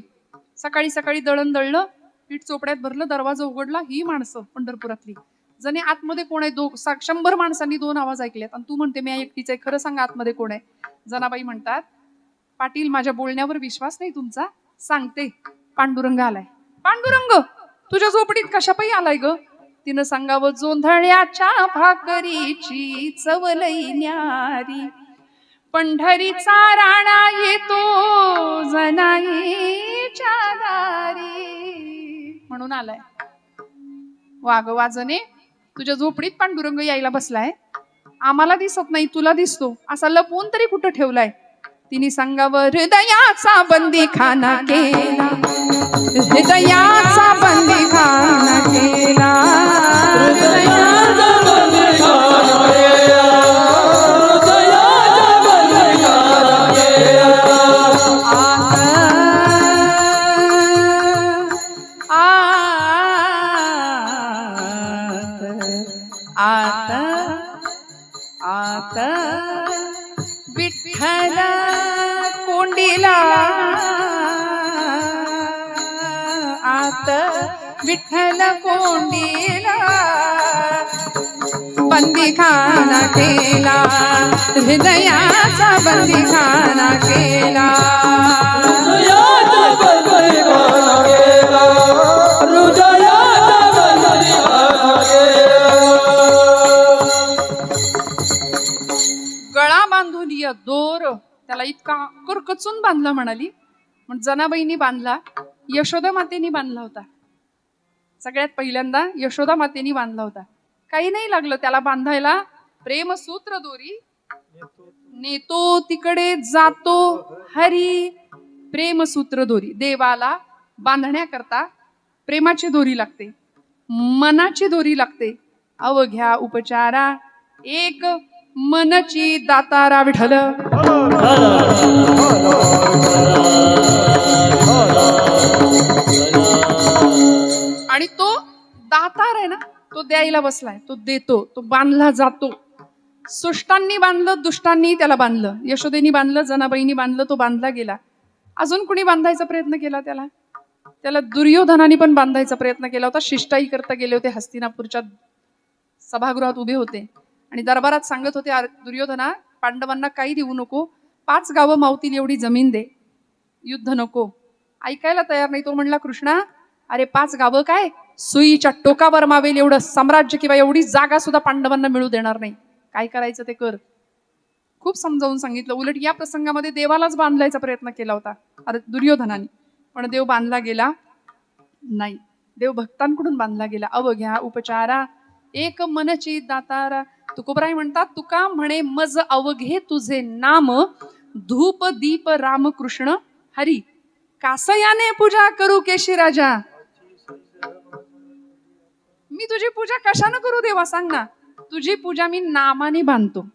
सकाळी सकाळी दळण दळलं, पीठ चोपड्यात भरलं, दरवाजा उघडला. ही माणसं पंढरपुरातली. जणे आतमध्ये कोण आहे. 100 माणसांनी 2 आवाज ऐकलेत आणि तू म्हणते मी एकटीच आहे. खरं सांगा आतमध्ये कोण आहे. जनाबाई म्हणतात पाटील माझ्या बोलण्यावर विश्वास नाही तुमचा, सांगते पांडुरंग आलाय. पांडुरंग तुझ्या झोपडीत कशापायी आलाय ग. तिनं सांगावं जोंधळ्याच्या भाकरीची चवलई न्यारी पंढरीचा राणा येतो जनाईच्या दारी म्हणून आलाय. वाग वाजने तुझ्या झोपडीत पांडुरंग यायला बसलाय. आम्हाला दिसत नाही, तुला दिसतो. असा लपवून तरी कुठं ठेवलाय. तिने सांगावं हृदयाचा बंदी खाना केला हृदयाचा बंदी खाना केला हृदयाचा बंदी खाना केला हृदयाचा बंदी खाना केला. आत आत विठ्ठल कोंडीला आत विठ्ठल कोंडीला बंदीखाना केला हृदयाचा बंदीखाना केला. हृदयाचा बंदी खाना केला हृदयाचा बंदी खाना केला. गळा बांधून या दोर त्याला इतका करकचून बांधला म्हणाली. मग जनाबाईंनी बांधला, यशोदा मातेनी बांधला होता. सगळ्यात पहिल्यांदा यशोदा मातेनी बांधला होता. काही नाही लागलं त्याला बांधायला. प्रेमसूत्र दोरी नेतो तिकडे जातो हरी. प्रेमसूत्र दोरी देवाला बांधण्याकरता प्रेमाची दोरी लागते, मनाची दोरी लागते. अवघ्या उपचारा एक मनची दातारा विठ्ठल. आणि तो दातार आहे ना, तो द्यायला बसलाय, तो देतो, तो बांधला जातो. सुष्टांनी बांधलं, दुष्टांनी त्याला बांधलं. यशोदेनी बांधलं, जनाबाईंनी बांधलं, तो बांधला गेला. अजून कुणी बांधायचा प्रयत्न केला त्याला. त्याला दुर्योधनाने पण बांधायचा प्रयत्न केला होता. शिष्टाई करता गेले होते. हस्तिनापूरच्या सभागृहात उभे होते आणि दरबारात सांगत होते दुर्योधना पांडवांना काही देऊ नको, 5 गावं मावतील एवढी जमीन दे, युद्ध नको. ऐकायला तयार नाही. तो म्हणला कृष्णा अरे 5 गावं काय, सुईच्या टोकावर मावेल एवढं साम्राज्य किंवा एवढी जागा सुद्धा पांडवांना मिळू देणार नाही. काय करायचं ते कर. खूप समजावून सांगितलं. उलट या प्रसंगामध्ये देवालाच बांधण्याचा प्रयत्न केला होता दुर्योधनाने, पण देव बांधला गेला नाही. देव भक्तांकडून बांधला गेला. अवघ्या उपचारा एक मनची दातारा. तुकोबराय म्हणतात तुका म्हणे मज अवघे तुझे नाम, धूप दीप रामकृष्ण हरी. कासयाने पूजा करू केशी राजा. मी तुझी पूजा कशानं करू देवा सांग ना. तुझी पूजा मी नामाने बांधतो.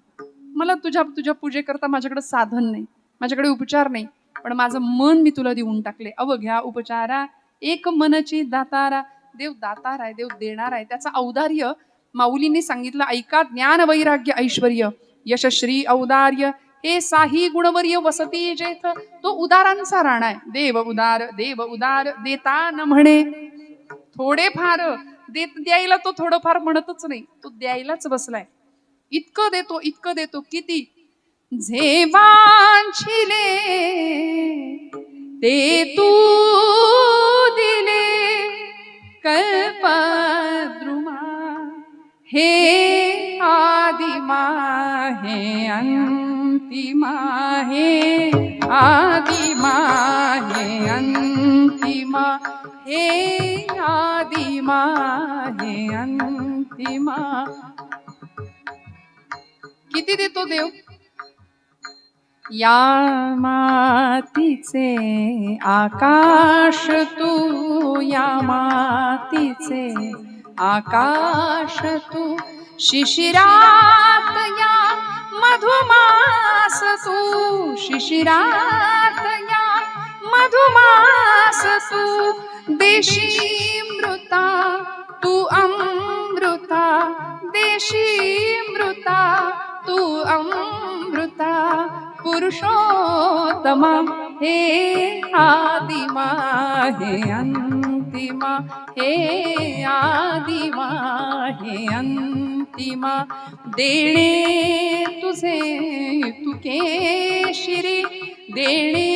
मला तुझ्या पूजेकरता माझ्याकडे साधन नाही, माझ्याकडे उपचार नाही, पण माझं मन मी तुला देऊन टाकले. अवघ्या उपचारा एक मनची दातारा. देव दातार आहे, देव देणार आहे. त्याचं औदार्य माऊलींनी सांगितलं. ऐका ज्ञान वैराग्य ऐश्वर्य यशश्री औदार्य हे साही गुणवर्य वसती जेथ. तो उदारांचा राणा आहे. देव उदार देता न म्हणे. थोडेफार द्यायला तो थोडंफार म्हणतच नाही, तो द्यायलाच बसलाय. इतकं देतो किती. झेवांचिले ते तू दिले कल्पद्रुमा. हे आदिमा हे अंतिमा. हे आदिमा हे अंतिमा. हे आदिमा हे अंतिमा. किती देतो देव. या मातीचे आकाश तू. या मातीचे आकाश तू. शिशिरात या मधुमास तू. शिशिरात या मधुमास तू. देशी मृता तू अमृता. देशी मृता तू अमृता. पुरुषोत्तमा हे आदिमा हे अंतिमा. हे आदिमा हे अंतिमा. देणे तुझे तू केशिरी. देणे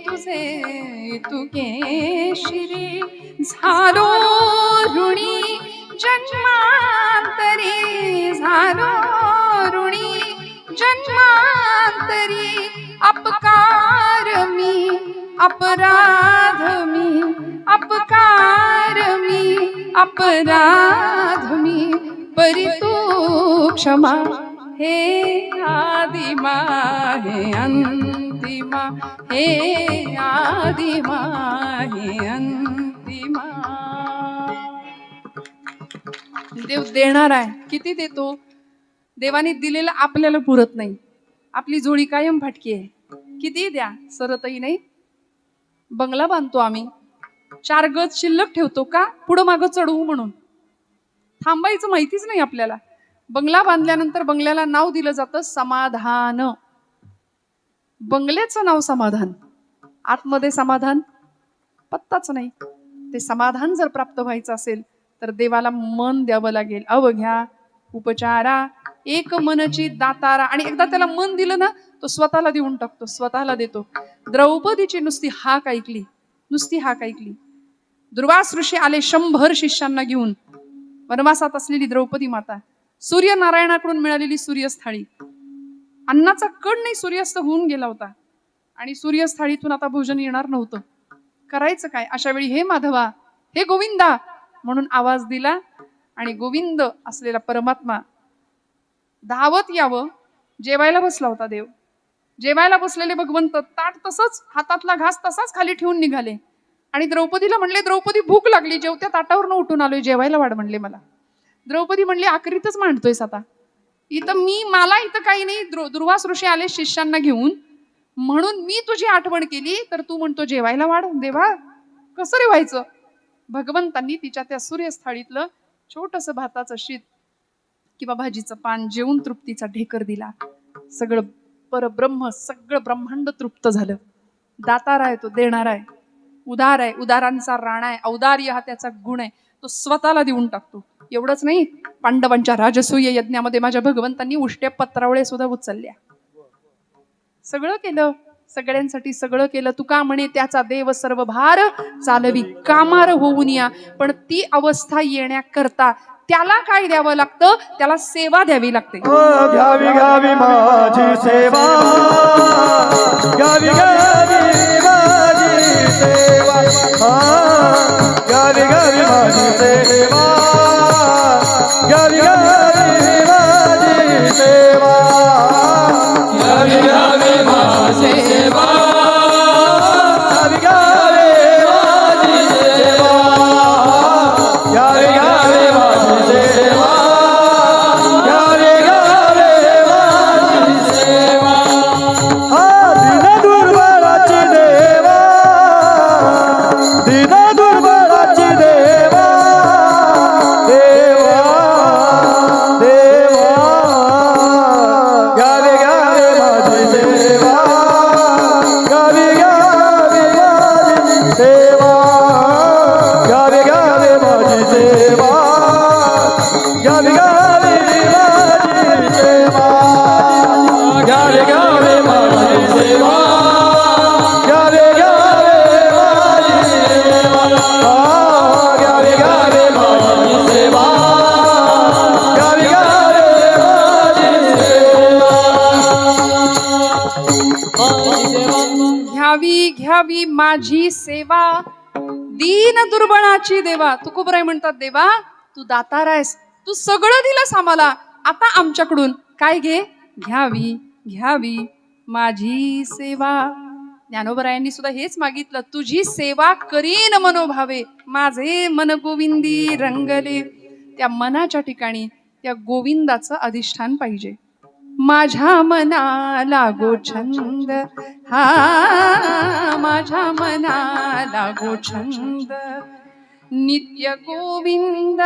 तुझे तू केशिरी. झालो ऋणी जन्मांतरी. झालो ऋणी जन्मांतरी. अपकार मी अपराध मी. अपकार मी अपराध मी. परी तू क्षमा. हे आदिमा हे अंतिमा. हे आदिमा हे अंतिमा. देव देणार आहे. किती देतो. देवाने दिलेलं आपल्याला पुरत नाही. आपली झोळी कायम फाटकी आहे. किती द्या सरतही नाही. बंगला बांधतो आम्ही, 4 गज शिल्लक ठेवतो का, पुढं मागं चढवू म्हणून. थांबायचं माहितीच नाही आपल्याला. बंगला बांधल्यानंतर बंगल्याला नाव दिलं जातं समाधान. बंगल्याचं नाव समाधान, आतमध्ये समाधान पत्ताच नाही. ते समाधान जर प्राप्त व्हायचं असेल तर देवाला मन द्यावं लागेल. अवघ्या उपचारा एक मनची दातारा. आणि एकदा त्याला मन दिलं ना, तो स्वतःला देऊन टाकतो, स्वतःला देतो. द्रौपदीची नुसती हाक ऐकली, नुसती हाक ऐकली. दुर्वास ऋषी आले 100 शिष्यांना घेऊन. वनवासात असलेली द्रौपदी माता, सूर्यनारायणाकडून मिळालेली सूर्यस्थाळी, अन्नाचा कण नाही, सूर्यास्त होऊन गेला होता. आणि सूर्यस्थाळीतून आता भोजन येणार नव्हतं. करायचं काय अशा वेळी. हे माधवा, हे गोविंदा म्हणून आवाज दिला. आणि गोविंद असलेला परमात्मा धावत यावं. जेवायला बसला होता देव. जेवायला बसलेले भगवंत ताट तसंच, हातातला घास तसाच खाली ठेवून निघाले. आणि द्रौपदीला म्हणले, द्रौपदी भूक लागली, जेवत्या ताटावरनं उठून आलोय, जेवायला वाढ म्हणले मला. द्रौपदी म्हणली, आखरीतच मांडतोयस आता. मला इथं काही नाही. दुर्वास ऋषी आले शिष्यांना घेऊन, म्हणून मी तुझी आठवण केली, तर तू म्हणतो जेवायला वाढ. देवा कसं रे व्हायचं. भगवंतांनी तिच्या त्या सूर्यस्थाळीतलं छोटस भाताचं शीत किंवा भाजीचं पान जेवून तृप्तीचा ढेकर दिला. सगळं परब्रह्म, सगळं ब्रह्मांड तृप्त झालं. दातार आहे तो, देणार आहे, उदार आहे, उदारांचा राणा आहे. औदार्य हा त्याचा गुण आहे. तो स्वतःला देऊन टाकतो. एवढंच नाही, पांडवांच्या राजसूय यज्ञामध्ये माझ्या भगवंतांनी उष्ट्या पत्रावळे सुद्धा उचलल्या. सगळं केलं, सगळ्यांसाठी सगळं केलं. तुका म्हणे त्याचा देव सर्व भार चालवी कामार होऊन या. पण ती अवस्था येण्याकरता त्याला काय द्यावं लागतं, त्याला सेवा द्यावी लागते. घ्यावी घ्यावी माझी सेवा. घ्यावी घ्यावी माझी सेवा. घ्यावी घ्यावी माझी सेवा. घ्यावी घ्यावी माझी सेवा. घ्यावी घ्यावी माझी सेवा. घ्यावी घ्यावी माझी सेवा. घ्यावी घ्यावी माझी सेवा. घ्यावी घ्यावी माझी सेवा. दिन दुर्बळाची देवा. दिन दुर्बळाची देवा. देवा घ्यावी घ्यावी माझी सेवा दीन दुर्बळाची देवा. तुकोबराय म्हणतात, देवा तू दातार आहेस, तू सगळं दिलंस आम्हाला, आता आमच्याकडून काय घे? घ्यावी घ्यावी माझी सेवा. ज्ञानोबरायांनी सुद्धा हेच मागितलं, तुझी सेवा करीन मनोभावे, माझे मन गोविंदी रंगले. त्या मनाच्या ठिकाणी त्या गोविंदाचं अधिष्ठान पाहिजे. माझ्या मनाला गो छंद, हा माझ्या मनाला गो छंद, नित्य गोविंद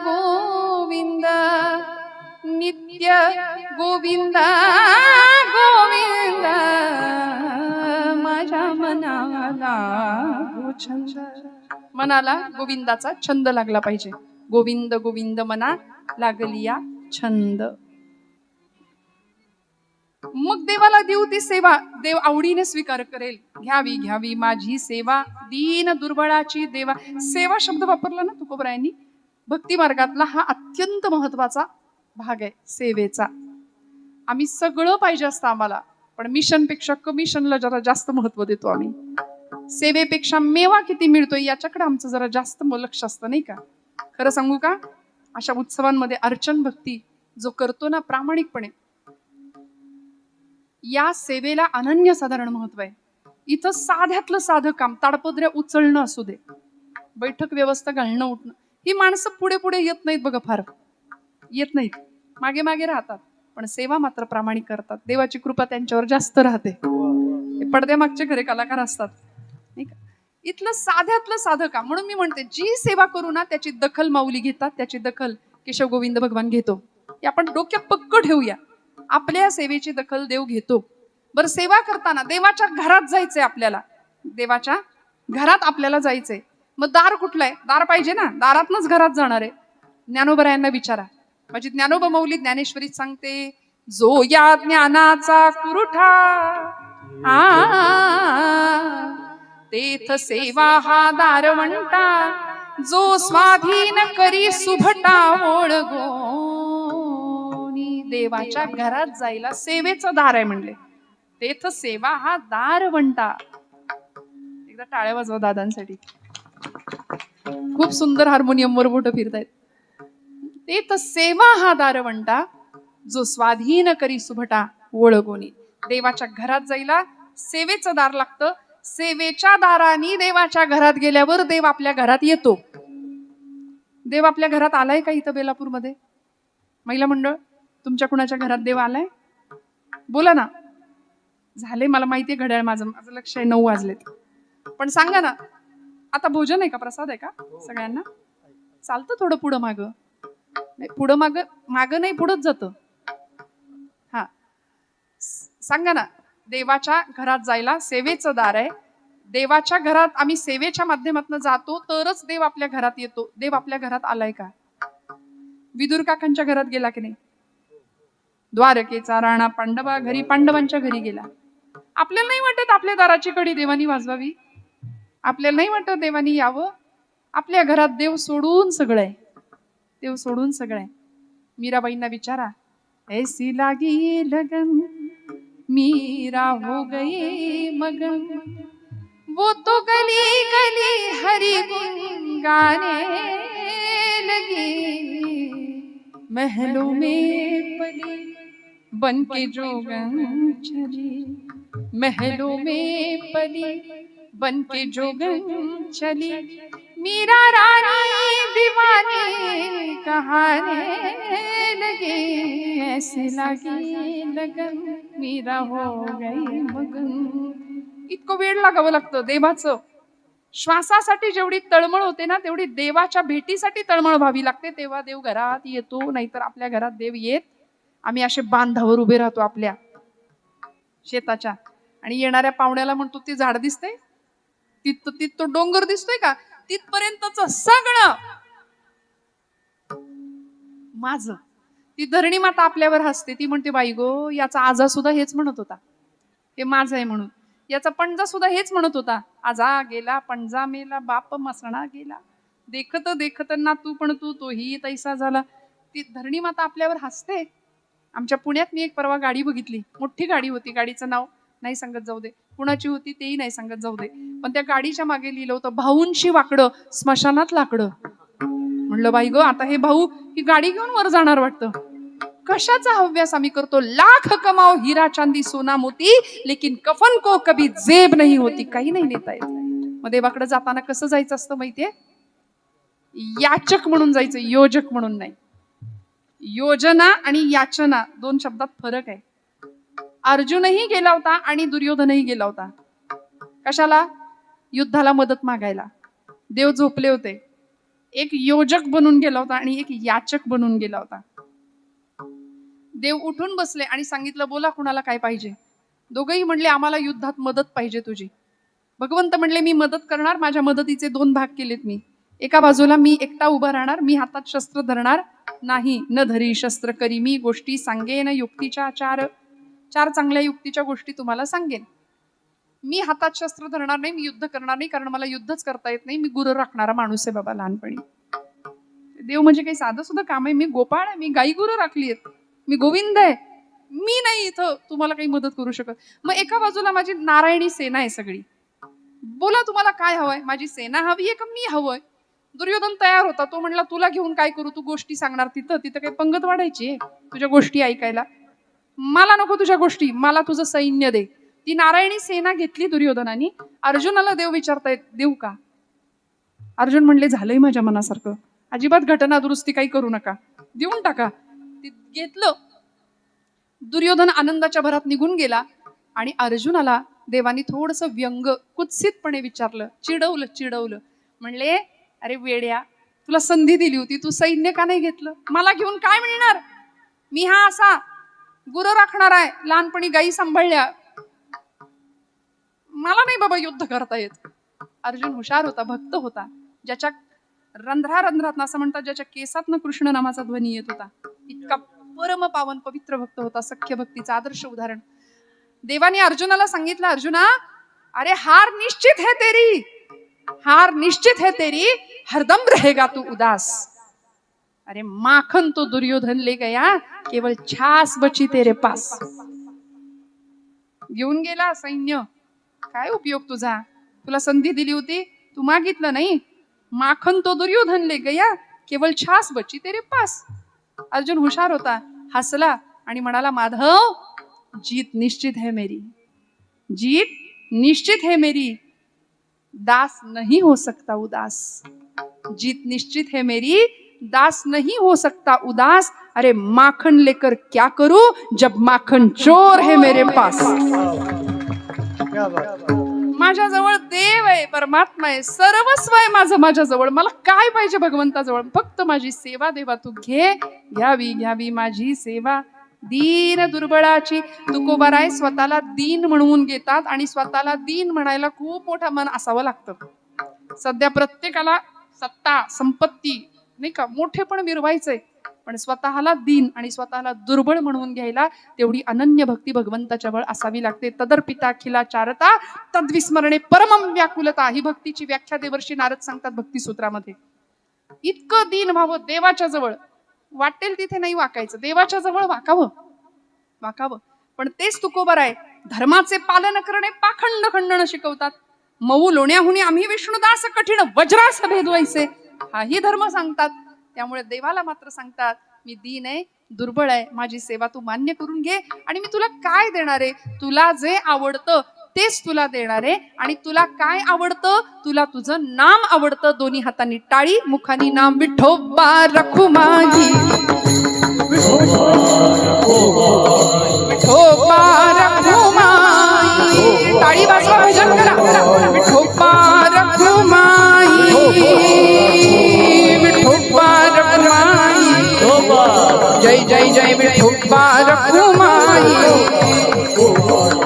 गोविंद, नित्य गोविंद गोविंद, माझ्या मनाला गो छंद. मनाला गोविंदाचा छंद लागला पाहिजे. गोविंद गोविंद मना लागलिया छंद. मग देवाला देऊ ती सेवा, देव आवडीने स्वीकार करेल. घ्यावी घ्यावी माझी सेवा दीन दुर्बळाची देवा. सेवा शब्द वापरला ना तुकोबरायांनी. भक्ती मार्गातला हा अत्यंत महत्वाचा भाग आहे सेवेचा. आम्ही सगळं पाहिजे असतं आम्हाला, पण मिशनपेक्षा कमिशनला जरा जास्त महत्व देतो आम्ही. सेवेपेक्षा मेवा किती मिळतोय याच्याकडे आमचं जरा जास्त लक्ष असतं, नाही का? खरं सांगू का, अशा उत्सवांमध्ये अर्चन भक्ती जो करतो ना प्रामाणिकपणे, या सेवेला अनन्यसाधारण महत्व आहे. इथं साध्यातलं साधं काम, ताडपत्र्या उचलणं असू दे, बैठक व्यवस्था घालणं उठणं, ही माणसं पुढे पुढे येत नाहीत बघा, फार येत नाहीत, मागे मागे राहतात, पण सेवा मात्र प्रामाणिक करतात. देवाची कृपा त्यांच्यावर जास्त राहते. पडद्यामागचे खरे कलाकार असतात, नाही का? इथलं साध्यातलं साधं काम. म्हणून मी म्हणते, जी सेवा करू ना त्याची दखल माऊली घेतात, त्याची दखल केशव गोविंद भगवान घेतो. हे आपण डोक्यात पक्क ठेवूया. आपल्या सेवेची दखल देव घेतो. बरं, सेवा करताना देवाच्या घरात जायचंय आपल्याला, देवाच्या घरात आपल्याला जायचंय. मग दार कुठलं आहे? दार पाहिजे ना, दारातनच घरात जाणार आहे. ज्ञानोबरायांना विचारा. माझी ज्ञानोबा माऊली ज्ञानेश्वरीत सांगते, जो या ज्ञानाचा कुरुठा तेथ सेवा हा दारवंटा, जो स्वाधीन करी सुभटा ओळगोनी. देवाच्या घरात जायला सेवेचं दार आहे म्हणले. तेथ सेवा हा दारवंटा. एकदा टाळ्या वाजवा दादांसाठी. खूप सुंदर हार्मोनियम वर बोटं फिरतायत. तेथ सेवा हा दारवंटा, जो स्वाधीन करी सुभटा ओळगोनी. देवाच्या घरात जायला सेवेचं दार लागतं. सेवेच्या दाराने देवाच्या घरात गेल्यावर देव आपल्या घरात येतो. देव आपल्या घरात आलाय का इथं बेलापूरमध्ये? महिला मंडळ, तुमच्या कुणाच्या घरात देव आलाय? बोला ना. झाले, मला माहितीये घड्याळ माझं लक्ष आहे, 9 वाजलेत. पण सांगा ना, आता भोजन आहे का, प्रसाद आहे का सगळ्यांना? चालतं थोडं पुढं मागं, पुढं मागं नाही, पुढंच जातं. हा, सांगा ना. देवाच्या घरात जायला सेवेचं दार आहे. देवाच्या घरात आम्ही सेवेच्या माध्यमातून जातो तरच देव आपल्या घरात येतो. देव आपल्या घरात आलाय का? विदुर काकांच्या घरात गेला की नाही? द्वारकेचा राणा पांडवा घरी, पांडवांच्या घरी गेला. आपल्याला नाही वाटत आपल्या दाराची कडी देवानी वाजवावी? आपल्याला नाही वाटत देवानी यावं? आपल्या घरात देव सोडून सगळं आहे, देव सोडून सगळं आहे. मीराबाईंना विचारा, ऐसी लागी लगन मीरा हो गई मगन, वो तो गली गली हरि गुन गाने लगी, महलों में पली बन के जोगन चली, महलों में पली बन के जोगन चली, मीरा रानी दीवानी कहाने लगी, ऐसे लगी लगन मीरा हो गई मगन. इतकं वेळ लागावं लागतं देवाचं. श्वासासाठी जेवढी तळमळ होते ना, तेवढी देवाच्या भेटीसाठी तळमळ व्हावी लागते. तेव्हा देव घरात येतो. नाहीतर आपल्या घरात देव येत. आम्ही असे बांधावर उभे राहतो आपल्या शेताच्या, आणि येणाऱ्या पाहुण्याला म्हणतो, ते झाड दिसतंय, तो डोंगर दिसतोय का, तिथपर्यंतच सगळं माझं. ती धरणी माता आपल्यावर हसते. ती म्हणते, बाई गो, याचा आजा सुद्धा हेच म्हणत होता, हे माझं आहे म्हणून. याचा पणजा सुद्धा हेच म्हणत होता, आजा गेला, पणजा मेला, बाप मसणा गेला, देखत देखत ना तू पण तू तोही तैसा झाला. ती धरणी माता आपल्यावर हसते. आमच्या पुण्यात मी एक परवा गाडी बघितली, मोठी गाडी होती, गाडीचं नाव नाही सांगत जाऊ दे, कुणाची होती तेही नाही सांगत जाऊ दे, पण त्या गाडीच्या मागे लिहिलं होतं भाऊंशी वाकडं स्मशानात लाकडं. म्हणलं बाई ग, आता हे भाऊ ही गाडी घेऊन वर जाणार वाटतं. कशाचा हव्यास आम्ही करतो? लाख कमाओ हीरा चांदी सोना मोती, लेकिन कफन को कभी जेब नाही होती. काही नाही नेता येत. मग देवाकडे जाताना कसं जायचं असतं माहितीये? याचक म्हणून जायचं, योजक म्हणून नाही. योजना आणि याचना दोन शब्दात फरक आहे. अर्जुनही गेला होता आणि दुर्योधनही गेला होता. कशाला? युद्धाला मदत मागायला. देव झोपले होते. एक योजक बनून गेला होता आणि एक याचक बनून गेला होता. देव उठून बसले आणि सांगितलं, बोला कुणाला काय पाहिजे. दोघंही म्हणले, आम्हाला युद्धात मदत पाहिजे तुझी. भगवंत म्हणले, मी मदत करणार. माझ्या मदतीचे दोन भाग केलेत मी. एका बाजूला मी एकटा उभा राहणार, मी हातात शस्त्र धरणार नाही. न धरी शस्त्र करी मी गोष्टी सांगेन युक्तीच्या चार चांगल्या युक्तीच्या गोष्टी तुम्हाला सांगेन. मी हातात शस्त्र धरणार नाही, मी युद्ध करणार नाही, कारण मला युद्धच करता येत नाही. मी गुरु राखणारा माणूस आहे बाबा लहानपणी. देव म्हणजे काही साधं सुद्धा काम आहे? मी गोपाळ आहे, मी गाई गुरु राखली आहेत, मी गोविंद आहे, मी नाही इथं तुम्हाला काही मदत करू शकत. मग एका बाजूला माझी नारायणी सेना आहे सगळी. बोला तुम्हाला काय हवंय? माझी सेना हवी आहे का मी हवंय? दुर्योधन तयार होता. तो म्हणला, तुला घेऊन काय करू? तू गोष्टी सांगणार तिथं काही पंगत वाढायची तुझ्या गोष्टी ऐकायला? मला नको तुझ्या गोष्टी, मला तुझं सैन्य दे. ती नारायणी सेना घेतली दुर्योधनाने. अर्जुनाला देव विचारतायत, देऊ का? अर्जुन म्हणले, झालंय माझ्या मनासारखं, अजिबात घटना दुरुस्ती काही करू नका, देऊन टाका. घेतलं. दुर्योधन आनंदाच्या भरात निघून गेला आणि अर्जुनाला देवानी थोडस व्यंग कुत्सितपणे विचारलं, चिडवलं. म्हणले, अरे वेड्या, तुला संधी दिली होती, तू सैन्य का नाही घेतलं? मला घेऊन काय मिळणार? मी हा असा गुरु राखणार आहे, लहानपणी गायी सांभाळल्या, मला नाही बाबा युद्ध करता येत. अर्जुन हुशार होता, भक्त होता, ज्याच्या रंध्रात असं म्हणतात, ज्याच्या केसातनं कृष्ण नामाचा ध्वनी येत होता. इतका परम पावन पवित्र भक्त होता, सख्य भक्तीचा आदर्श उदाहरण. देवाने अर्जुनाला सांगितलं, अर्जुना, अरे हार निश्चित है तेरी, हरदम रहेगा तू उदास. अरे माखन तो दुर्योधन ले गया, केवल छास बची तेरे पास. घेऊन गेला सैन्य, काय उपयोग तुझा? तुला संधी दिली होती, तू मागितलं नाही. माखन तो दुर्योधन ले गया, केवल छास बची तेरे पास. अर्जुन हुशार होता, हसला आणि म्हणाला, माधव, जीत निश्चित है मेरी, दास नहीं हो सकता उदास. जीत निश्चित है मेरी, दास नहीं हो सकता उदास. अरे माखन लेकर क्या करूं जब माखन चोर है मेरे पास. माझ्याजवळ देव आहे, परमात्मा आहे, सर्वस्व आहे माझ्याजवळ. मला काय पाहिजे भगवंताजवळ? फक्त माझी सेवा देवा तू घ्यावी माझी सेवा. दीन दुर्बळाची. तुकोबाराय स्वतःला दीन म्हणून घेतात आणि स्वतःला दीन म्हणायला खूप मोठं मन असावं लागतं. सध्या प्रत्येकाला सत्ता संपत्ती नाही का मोठे पण मिरवायचंय, पण स्वतःला दीन आणि स्वतःला दुर्बळ म्हणून घ्यायला तेवढी अनन्य भक्ती भगवंताच्या जवळ असावी लागते. तदर्पिता खिला चारता तद्विस्मरणे परमम व्याकुलता. ही भक्तीची व्याख्या देवर्षी नारद सांगतात भक्तिसूत्रामध्ये. इतकं दीन व्हावं देवाच्या जवळ, वाटेल तिथे नाही वाकायचं, देवाच्या जवळ वाकावं. पण तेच तुकोबर आहे, धर्माचे पालन करणे पाखंड खंडन शिकवतात. मऊ लोण्याहुनी आम्ही विष्णुदास कठीण वज्रास भेदवायचे, हाही धर्म सांगतात. त्यामुळे देवाला मात्र सांगतात, मी दीन आहे, दुर्बळ आहे, माझी सेवा तू मान्य करून घे. आणि मी तुला काय देणार आहे? तुला जे आवडतं तेच तुला देणार आहे. आणि तुला काय आवडतं? तुला तुझं नाम आवडतं. दोन्ही हातांनी टाळी, मुखानी नाम. विठोबा रखुमाई, विठोबा रखुमाई. टाळी वाजवा, भजन करा. विठोबा रखुमाई, विठोबा रखुमाई. जय जय जय विठोबा रखुमाई,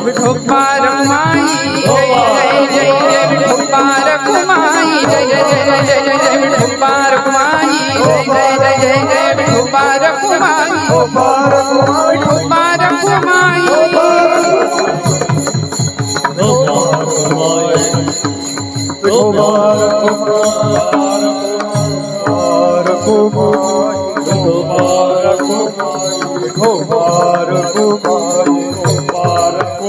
विठोबा रखुमाई. जय जय जय विठोबा रखुमाई. जय जय जय जय जय जय विठोबा रखुमाई. जय जय जय जय Vithoba Rakhumai. Vithoba Rakhumai. Viఠoba Rukmai, Viఠoba Rukmai, Viఠoba Rukmai.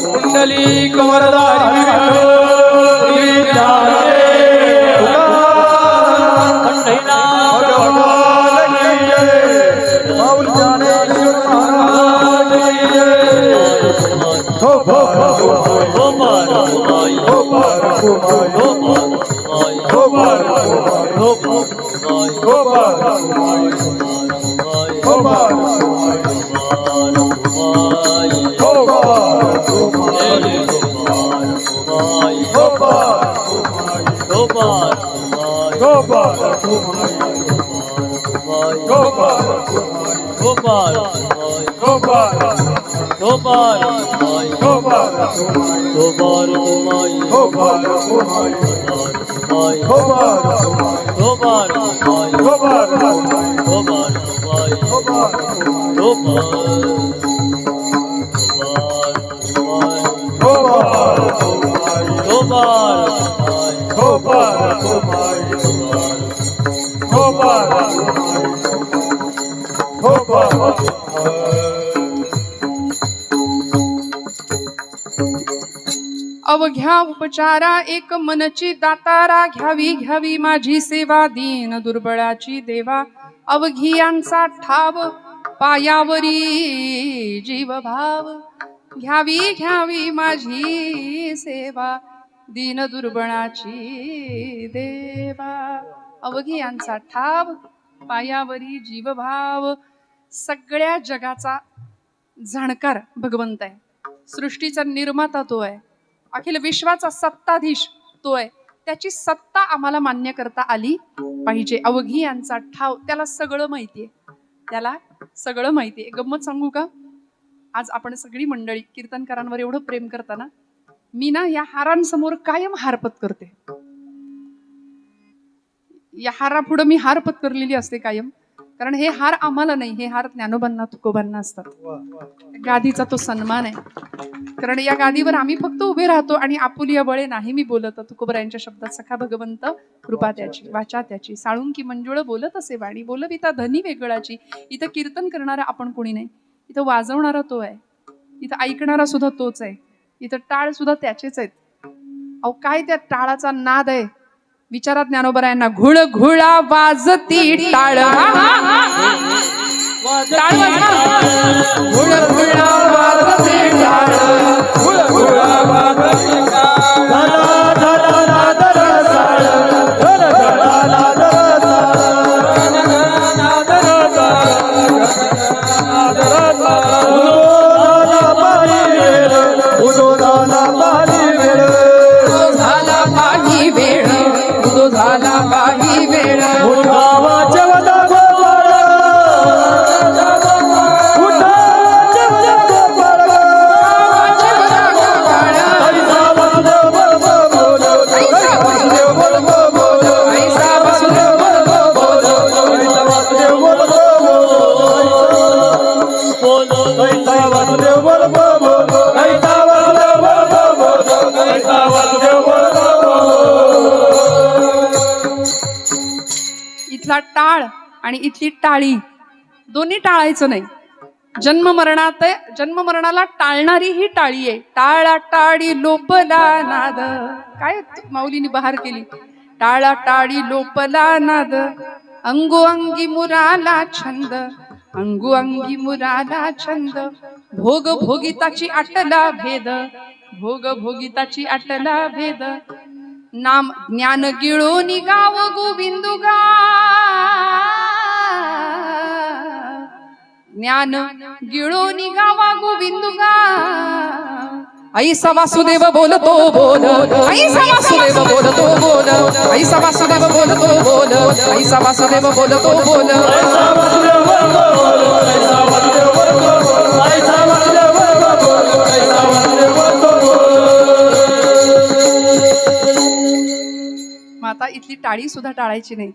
कुंडली कमरदारी अवघ्या उपचारा एक मनची दातारा घ्यावी घ्यावी माझी सेवा दीन दुर्बळाची देवा अवघी यांचा ठाव पायावरी जीव भाव घ्यावी घ्यावी माझी सेवा दीन दुर्बळाची देवा अवघी यांचा ठाव पायावरी जीवभाव सगळ्या जगाचा जाणकार भगवंत आहे. सृष्टीचा निर्माता तो आहे. अखिल विश्वाचा सत्ताधीश तो आहे. त्याची सत्ता आम्हाला मान्य करता आली पाहिजे. अवघी यांचा ठाव त्याला सगळं माहितीये. त्याला सगळं माहितीये. गंमत सांगू का? आज आपण सगळी मंडळी कीर्तनकारांवर एवढं प्रेम करताना मी ना या हारांसमोर कायम हार पत्करते. या हारापुढं मी हार पत्करलेली असते कायम. कारण हे हार आम्हाला नाही, हे हार ज्ञानोबांना तुकोबांना असतात. गादीचा तो सन्मान आहे. कारण या गादीवर आम्ही फक्त उभे राहतो आणि आपुलिया बळे नाही मी बोलत. तुकोबरायांच्या शब्दात सखा भगवंत कृपा त्याची वाचा त्याची साळुंकी मंजुळ बोलत असे वाणी बोलविता धनी वेगळाची. इथं कीर्तन करणारा आपण कोणी नाही. इथं वाजवणारा तो आहे. इथं ऐकणारा सुद्धा तोच आहे. इथं टाळ सुद्धा त्याचेच आहेत. अहो काय त्या टाळाचा नाद आहे. विचारा ज्ञानोबरायांना. घुळ घुळा वाजती टाळ घुळ घुळा वाजती टाळ घुळ घुळा वाजती इथला टाळ आणि इथली टाळी दोन्ही टाळायचं नाही. जन्ममरणाला टाळणारी ही टाळी आहे. टाळा टाळी लोपला नाद. काय माऊलीने बहार केली. टाळा टाळी लोपला नाद अंगो अंगी मुराला छंद अंगो अंगी मुराला छंद भोग भोगिताची आटला भेद भोग भोगिताची आटला भेद नाम ज्ञान गिळो निगाव गोविंदुगा ज्ञान गिळो निगावा गोविंदुगा ऐसा वासुदेव बोलतो बोल ऐसा वासुदेव बोलतो बोल ऐसा वासुदेव बोलतो बोल ऐसा वासुदेव बोलतो बोल माता इथली टाळी सुद्धा टाळायची नाही.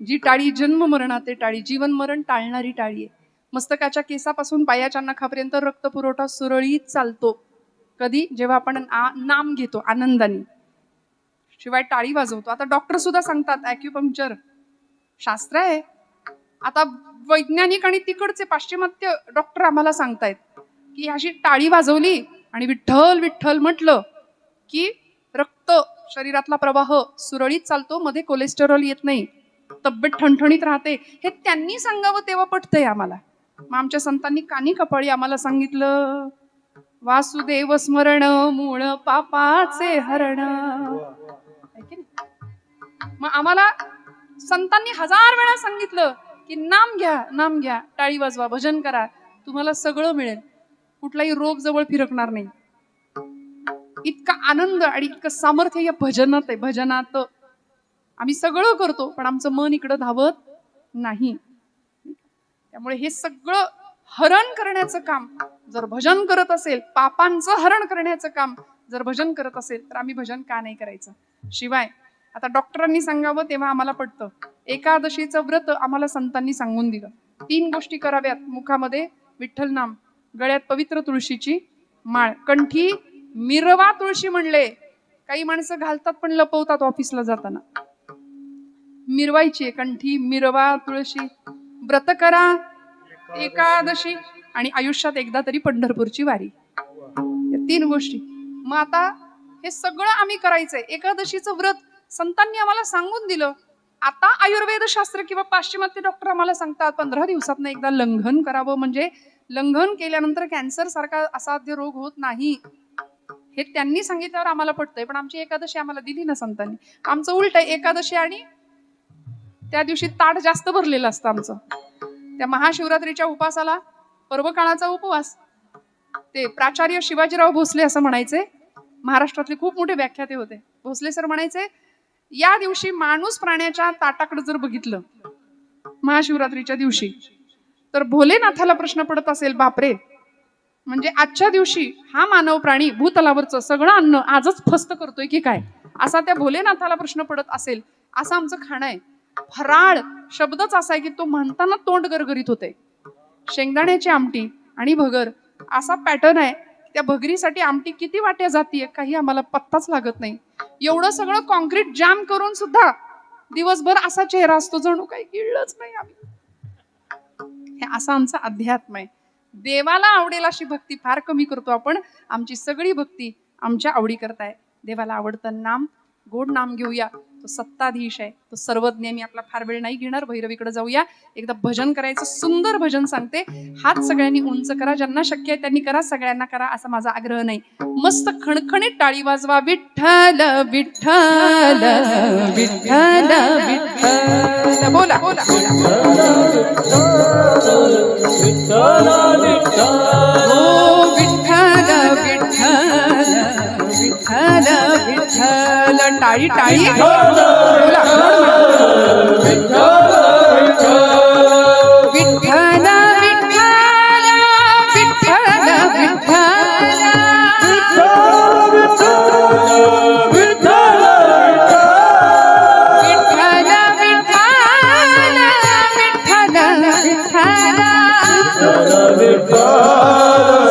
जी टाळी जन्म मरणाते टाळी, जीवन मरण टाळणारी टाळी आहे. मस्तकाच्या केसापासून पायाच्या नखापर्यंत रक्त पुरवठा सुरळीत चालतो. कधी? जेव्हा आपण नाम घेतो आनंदाने, शिवाय टाळी वाजवतो. आता डॉक्टर सुद्धा सांगतात, ॲक्युपंक्चर शास्त्र आहे. आता वैज्ञानिक आणि तिकडचे पाश्चिमात्य डॉक्टर आम्हाला सांगतायत की अशी टाळी वाजवली आणि विठ्ठल विठ्ठल म्हटलं की रक्त शरीरातला प्रवाह सुरळीत चालतो, मध्ये कोलेस्टेरॉल येत नाही, तब्येत ठणठणीत राहते. हे त्यांनी सांगावं तेव्हा पटतंय आम्हाला. मग आमच्या संतांनी कानी कपाळी आम्हाला सांगितलं, वासुदेव स्मरण मूळ पापाचे हरण. मग आम्हाला संतांनी 1000 वेळा सांगितलं की नाम घ्या, नाम घ्या, टाळी वाजवा, भजन करा, तुम्हाला सगळं मिळेल, कुठलाही रोग जवळ फिरकणार नाही. इतका आनंद आणि इतकं सामर्थ्य या भजनात आहे. भजनात आम्ही सगळं करतो पण आमचं मन इकडं धावत नाही. त्यामुळे हे सगळं हरण करण्याचं काम जर भजन करत असेल, पापांचं हरण करण्याचं काम जर भजन करत असेल, तर आम्ही भजन का नाही करायचं? शिवाय आता डॉक्टरांनी सांगावं तेव्हा आम्हाला पटतं. एकादशीचं व्रत आम्हाला संतांनी सांगून दिलं. 3 गोष्टी कराव्यात. मुखामध्ये विठ्ठल नाम, गळ्यात पवित्र तुळशीची माळ, कंठी मिरवा तुळशी म्हणले. काही माणसं घालतात पण लपवतात ऑफिसला जाताना. मिरवायची कंठी, मिरवा तुळशी. व्रत करा एकादशी आणि आयुष्यात एकदा तरी पंढरपूरची वारी. या 3 गोष्टी. मग आता हे सगळं आम्ही करायचंय. एकादशीचं व्रत संतांनी आम्हाला सांगून दिलं. आता आयुर्वेद शास्त्र किंवा पाश्चिमात्य डॉक्टर आम्हाला सांगतात 15 दिवसातनं एकदा लंघन करावं, म्हणजे लंघन केल्यानंतर कॅन्सर सारखा असाध्य रोग होत नाही. हे त्यांनी सांगितल्यावर आम्हाला पटतंय. पण आमची एकादशी आम्हाला दिली ना संतांनी. आमचं उलट आहे, एकादशी आणि त्या दिवशी ताट जास्त भरलेलं असतं आमचं. त्या महाशिवरात्रीच्या उपासाला पर्वकाळाचा उपवास. ते प्राचार्य शिवाजीराव भोसले असं म्हणायचे, महाराष्ट्रातले खूप मोठे व्याख्याते होते. भोसले सर म्हणायचे, या दिवशी माणूस प्राण्याच्या ताटाकडे जर बघितलं महाशिवरात्रीच्या दिवशी, तर भोलेनाथाला प्रश्न पडत असेल, बापरे, म्हणजे आजच्या दिवशी हा मानव प्राणी भूतलावरचं सगळं अन्न आजच फस्त करतोय की काय, असा त्या भोलेनाथाला प्रश्न पडत असेल. असं आमचं खाणं आहे. फराळ शब्दच असा आहे की तो म्हणताना तोंड गरगरीत होते. शेंगदाण्याची आमटी आणि भगर असा पॅटर्न आहे. त्या भगरीसाठी आमटी किती वाट्या जातीये काही आम्हाला पत्ताच लागत नाही. एवढं सगळं कॉन्क्रीट जाम करून सुद्धा दिवसभर असा चेहरा असतो जणू काही गिळलंच नाही आम्ही. हे असा आमचा अध्यात्म आहे. देवाला आवडेल अशी भक्ती फार कमी करतो आपण. आमची सगळी भक्ती आमच्या आवडी करताय. देवाला आवडतं नाम, गोड नाम घेऊया. तो सत्ताधीश आहे, तो सर्वज्ञ. मी आपला फार वेळ नाही घेणार, भैरवीकडे जाऊया. एकदा भजन करायचं, सुंदर भजन सांगते. हात सगळ्यांनी उंच करा, ज्यांना शक्य आहे त्यांनी करा, सगळ्यांना करा असा माझा आग्रह नाही. मस्त खणखणीत टाळी वाजवा. विठ्ठल विठ्ठल विठ्ठल विठ्ठल. बोला बोला हो विठ्ठल विठ्ठल विठ्ठल विठ्ठल. टाळी टाळी बोला. विठ्ठल विठ्ठल विठ्ठल विठ्ठल.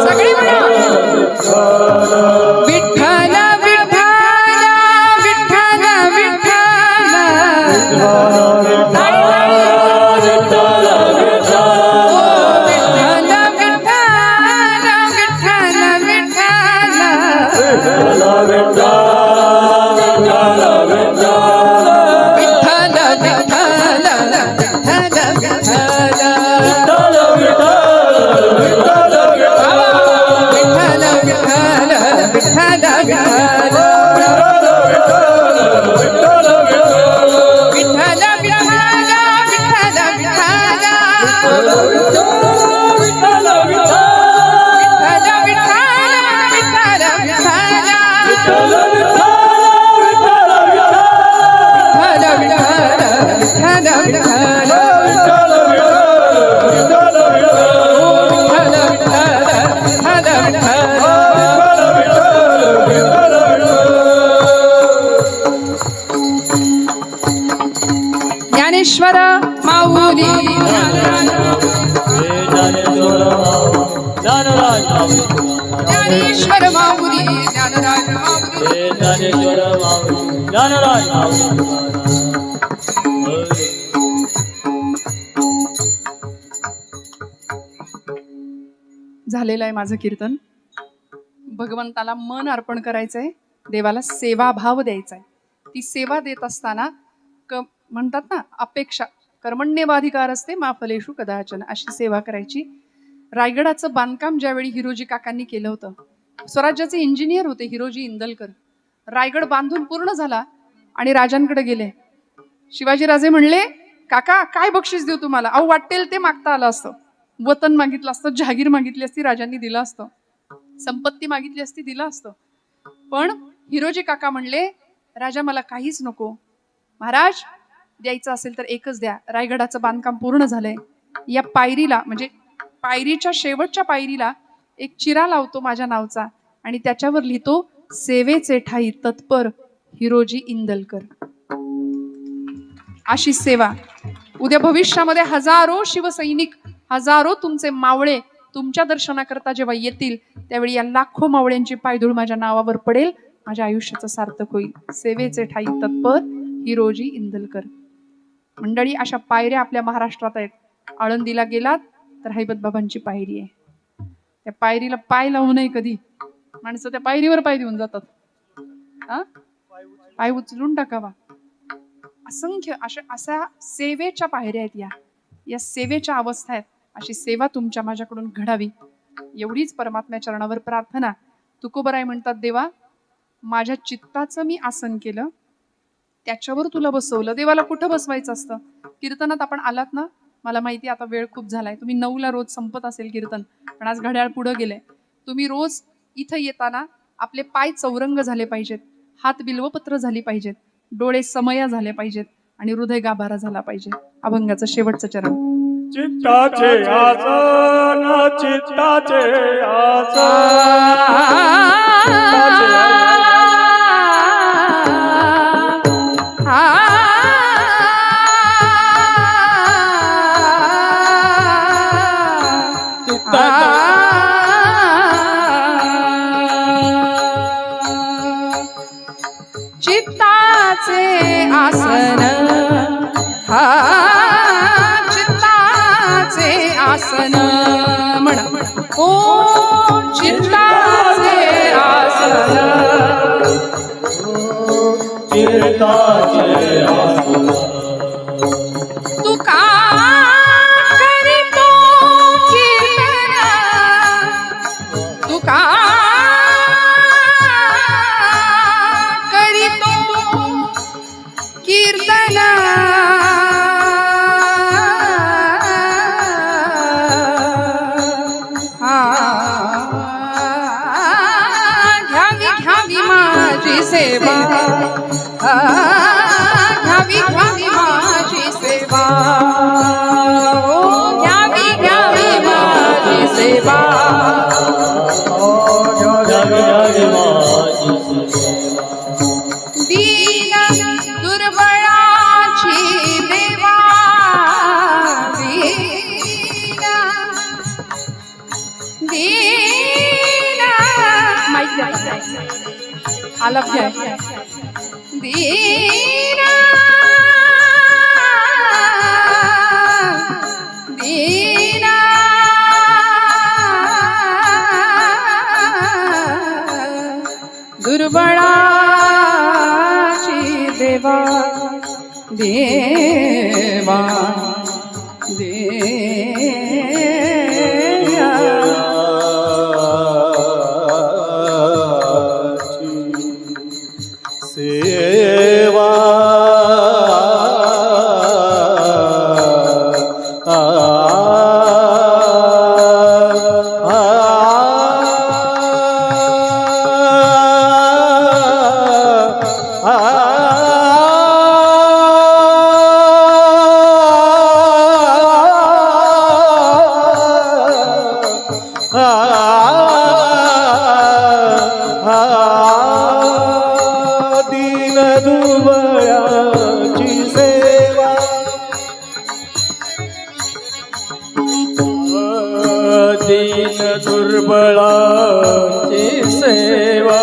सगळी म्हणा विठ्ठल विठ्ठल विठ्ठल विठ्ठल. ज्ञानेश्वर माऊली ज्ञानेश्वर माऊली ज्ञानराज झालेलं आहे माझं कीर्तन. भगवंताला मन अर्पण करायचंय, देवाला सेवाभाव द्यायचा आहे. ती सेवा देत असताना म्हणतात ना, अपेक्षा कर्मण्येवाधिकार असते मा फलेषु कदाचन, अशी सेवा करायची. रायगडाचं बांधकाम ज्यावेळी हिरोजी काकांनी केलं होतं, स्वराज्याचे इंजिनियर होते हिरोजी इंदलकर. रायगड बांधून पूर्ण झाला आणि राजांकडे गेले. शिवाजीराजे म्हणले, काका काय बक्षीस देऊ तुम्हाला? अहो वाटेल ते मागता आलं असतं. वतन मागितलं असतं, जहागीर मागितली असती, राजांनी दिलं असतं. संपत्ती मागितली असती, दिलं असतं. पण हिरोजी काका म्हणले, राजा मला काहीच नको. महाराज द्यायचं असेल तर एकच द्या. रायगडाचं बांधकाम पूर्ण झालंय. या पायरीला, म्हणजे पायरीच्या शेवटच्या पायरीला एक चिरा लावतो माझ्या नावचा आणि त्याच्यावर लिहितो, सेवेचे ठाई तत्पर हिरोजी इंदलकर. अशी सेवा. उद्या भविष्यामध्ये हजारो शिवसैनिक, हजारो तुमचे मावळे तुमच्या दर्शनाकरता जेव्हा येतील, त्यावेळी या लाखो मावळ्यांची पायधूळ माझ्या नावावर पडेल. माझ्या आयुष्याचं सार्थक होईल. सेवेचे ठाई तत्पर हिरोजी इंदलकर. मंडळी, अशा पायऱ्या आपल्या महाराष्ट्रात आहेत. आळंदीला गेलात तर हैबत बाबांची पायरी आहे. त्या पायरीला पाय लावू नये कधी. माणसं त्या पायरीवर पाय देऊन जातात. पाय उचलून टाकावा. असंख्य अशा सेवेच्या पायऱ्या आहेत. या सेवेच्या अवस्था आहेत. अशी सेवा तुमच्या माझ्याकडून घडावी एवढीच परमात्म्या चरणावर प्रार्थना. तुकोबराय म्हणतात, देवा माझ्या चित्ताचं मी आसन केलं, त्याच्यावर तुला बसवलं. देवाला कुठं बसवायचं असतं? कीर्तनात आपण आलात ना, मला माहिती आता वेळ खूप झालाय. तुम्ही 9ला रोज संपत असेल कीर्तन, पण आज घड्याळ पुढं गेलंय. तुम्ही रोज इथं येताना आपले पाय चौरंग झाले पाहिजेत, हात बिल्वपत्र झाली पाहिजेत, डोळे समया झाले पाहिजेत आणि हृदय गाभारा झाला पाहिजे. अभंगाचं शेवटचं चरण. चित्ताचे आसन, चित्ताचे आसन, चित्ताचे आसन, चित्ताचे आसन म्हणा. ओ चित्ताचे आसन, चित्ताचे आसन. तू का करीतो कीर्तन, तू का करीतो कीर्तन, घ्यावी घ्यावी माझी सेवा, घ्यावी घ्यावी माझी सेवा, घ्यावी घ्यावी माझी सेवा, दीन दुर्बळाची देवा, दीन दीन माहिती आलप घ्या. दीन दीन दुर्बळाची देवा, देवा सेवा दुर्बळाची सेवा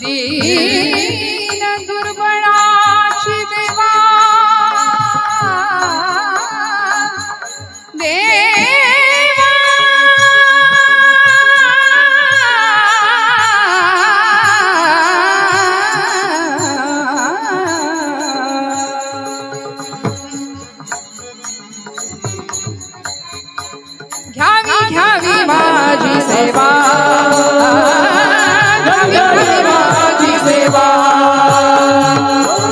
दीन दुर्बळाची देवा देवा घ्यावी घ्यावी माझी सेवा घ्यावी माझी सेवा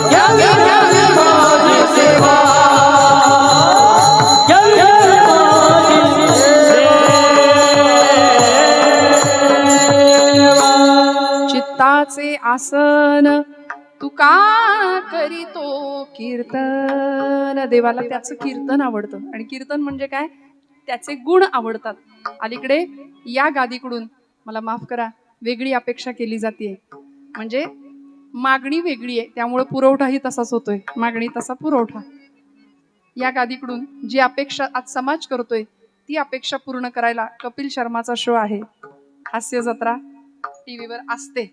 घ्यावी घ्यावी माझी सेवा चित्ताचे आसन तू का करीतो कीर्तन. देवाला त्याचं कीर्तन आवडतं आणि कीर्तन म्हणजे काय, त्याचे गुण आवडतात. अलीकडे या गादीकडून मला माफ करा वेगळी अपेक्षा केली जाते, म्हणजे मागणी वेगळी आहे त्यामुळे पुरवठाही तसाच होतोय, मागणी तसा पुरवठा. या गादीकडून जी अपेक्षा आज समाज करतोय ती अपेक्षा पूर्ण करायला कपिल शर्माचा शो आहे, हास्य जत्रा टीव्हीवर असते.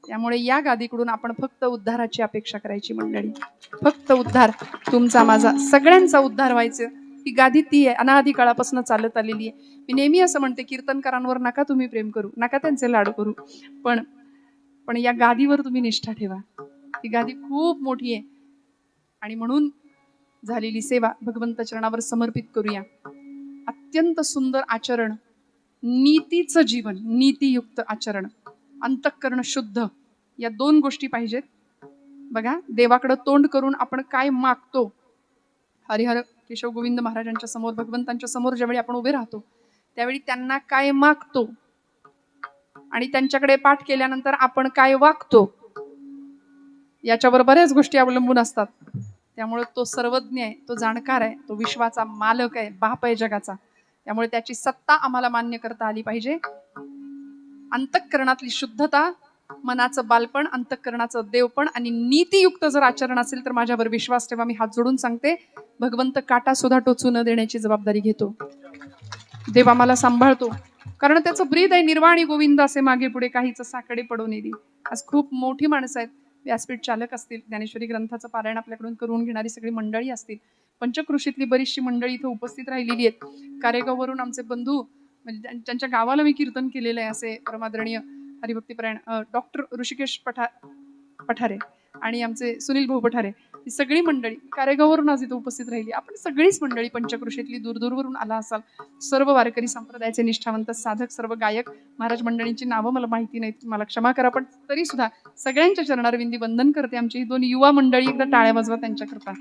त्यामुळे या गादीकडून आपण फक्त उद्धाराची अपेक्षा करायची मंडळी, फक्त उद्धार तुमचा माझा सगळ्यांचा उद्धार व्हायचं. ही गादी ती आहे, अनादी काळापासून चालत आलेली आहे. मी नेहमी असं म्हणते कीर्तनकारांवर नका तुम्ही प्रेम करू, नका त्यांचे लाड करू, पण या गादीवर तुम्ही निष्ठा ठेवा. ही गादी खूप मोठी आहे आणि म्हणून झालेली सेवा भगवंत चरणावर समर्पित करूया. अत्यंत सुंदर आचरण, नीतीचं जीवन, नीतीयुक्त आचरण, अंतःकरण शुद्ध, या दोन गोष्टी पाहिजेत. बघा देवाकडे तोंड करून आपण काय मागतो, हरिहर केशव गोविंद महाराजांच्या समोर, भगवंतांच्या समोर ज्यावेळी आपण उभे राहतो त्यावेळी त्यांना काय मागतो आणि त्यांच्याकडे पाठ केल्यानंतर आपण काय वागतो याच्यावर बऱ्याच गोष्टी अवलंबून असतात. त्यामुळे तो सर्वज्ञ आहे, तो जाणकार आहे, तो विश्वाचा मालक आहे, बाप आहे जगाचा. त्यामुळे त्याची सत्ता आम्हाला मान्य करता आली पाहिजे. अंतःकरणातली शुद्धता, मनाचं बालपण, अंतःकरणाचं देवपण आणि नीतियुक्त जर आचरण असेल तर माझ्यावर विश्वास ठेवा. मी हात जोडून सांगते, भगवंत काटा सुद्धा टोचू न देण्याची जबाबदारी घेतो. देव आम्हाला सांभाळतो, कारण त्याचं ब्रीद आहे निर्वाणी गोविंद असे मागे पुढे काहीच साकडे पडून येईल. आज खूप मोठी माणसं आहेत, व्यासपीठ चालक असतील, ज्ञानेश्वरी ग्रंथाचं पारायण आपल्याकडून करून घेणारी सगळी मंडळी असतील, पंचकृषीतली बरीचशी मंडळी इथं उपस्थित राहिलेली आहेत. कारेगाववरून आमचे बंधू, म्हणजे ज्यांच्या गावाला मी कीर्तन केलेलं आहे असे परमादरणीय हरिभक्तीपरायण डॉक्टर ऋषिकेश पठारे आणि आमचे सुनील भाऊ पठारे, ही सगळी मंडळी कारेगाववरून आज इथं उपस्थित राहिली. आपण सगळीच मंडळी पंचकृषीतली दूरदूरवरून आला असाल. सर्व वारकरी संप्रदायाचे निष्ठावंत साधक, सर्व गायक, महाराज मंडळींची नावं मला माहिती नाहीत, मला क्षमा करा, पण तरी सुद्धा सगळ्यांच्या चरणारविंदी वंदन करते. आमची ही दोन युवा मंडळी, एकदा टाळ्या वाजवा त्यांच्याकरता.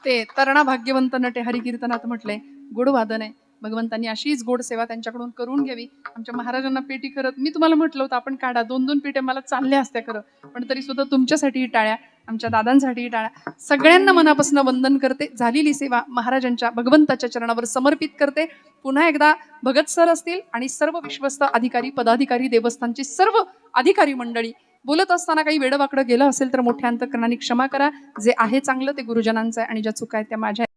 ते तरणा भाग्यवंत नटे हरिकीर्तनात म्हटलंय, गोड वादन आहे. भगवंतांनी अशीच गोड सेवा त्यांच्याकडून करून घ्यावी. आमच्या महाराजांना पेटी करत मी तुम्हाला म्हटलं होतं आपण काढा, 2-2 पेट्या मला चालल्या असत्या खरं, पण तरी सुद्धा तुमच्यासाठीही टाळ्या, आमच्या दादांसाठीही टाळ्या. सगळ्यांना मनापासून वंदन करते. झालेली सेवा महाराजांच्या भगवंताच्या चरणावर समर्पित करते. पुन्हा एकदा भगत सर असतील आणि सर्व विश्वस्त अधिकारी, पदाधिकारी, देवस्थानची सर्व अधिकारी मंडळी, बोलत असताना काही वेडवाकडं गेलं असेल तर मोठ्या अंतःकरणाने क्षमा करा. जे आहे चांगलं ते गुरुजनांचं आहे आणि ज्या चुका आहेत त्या माझ्या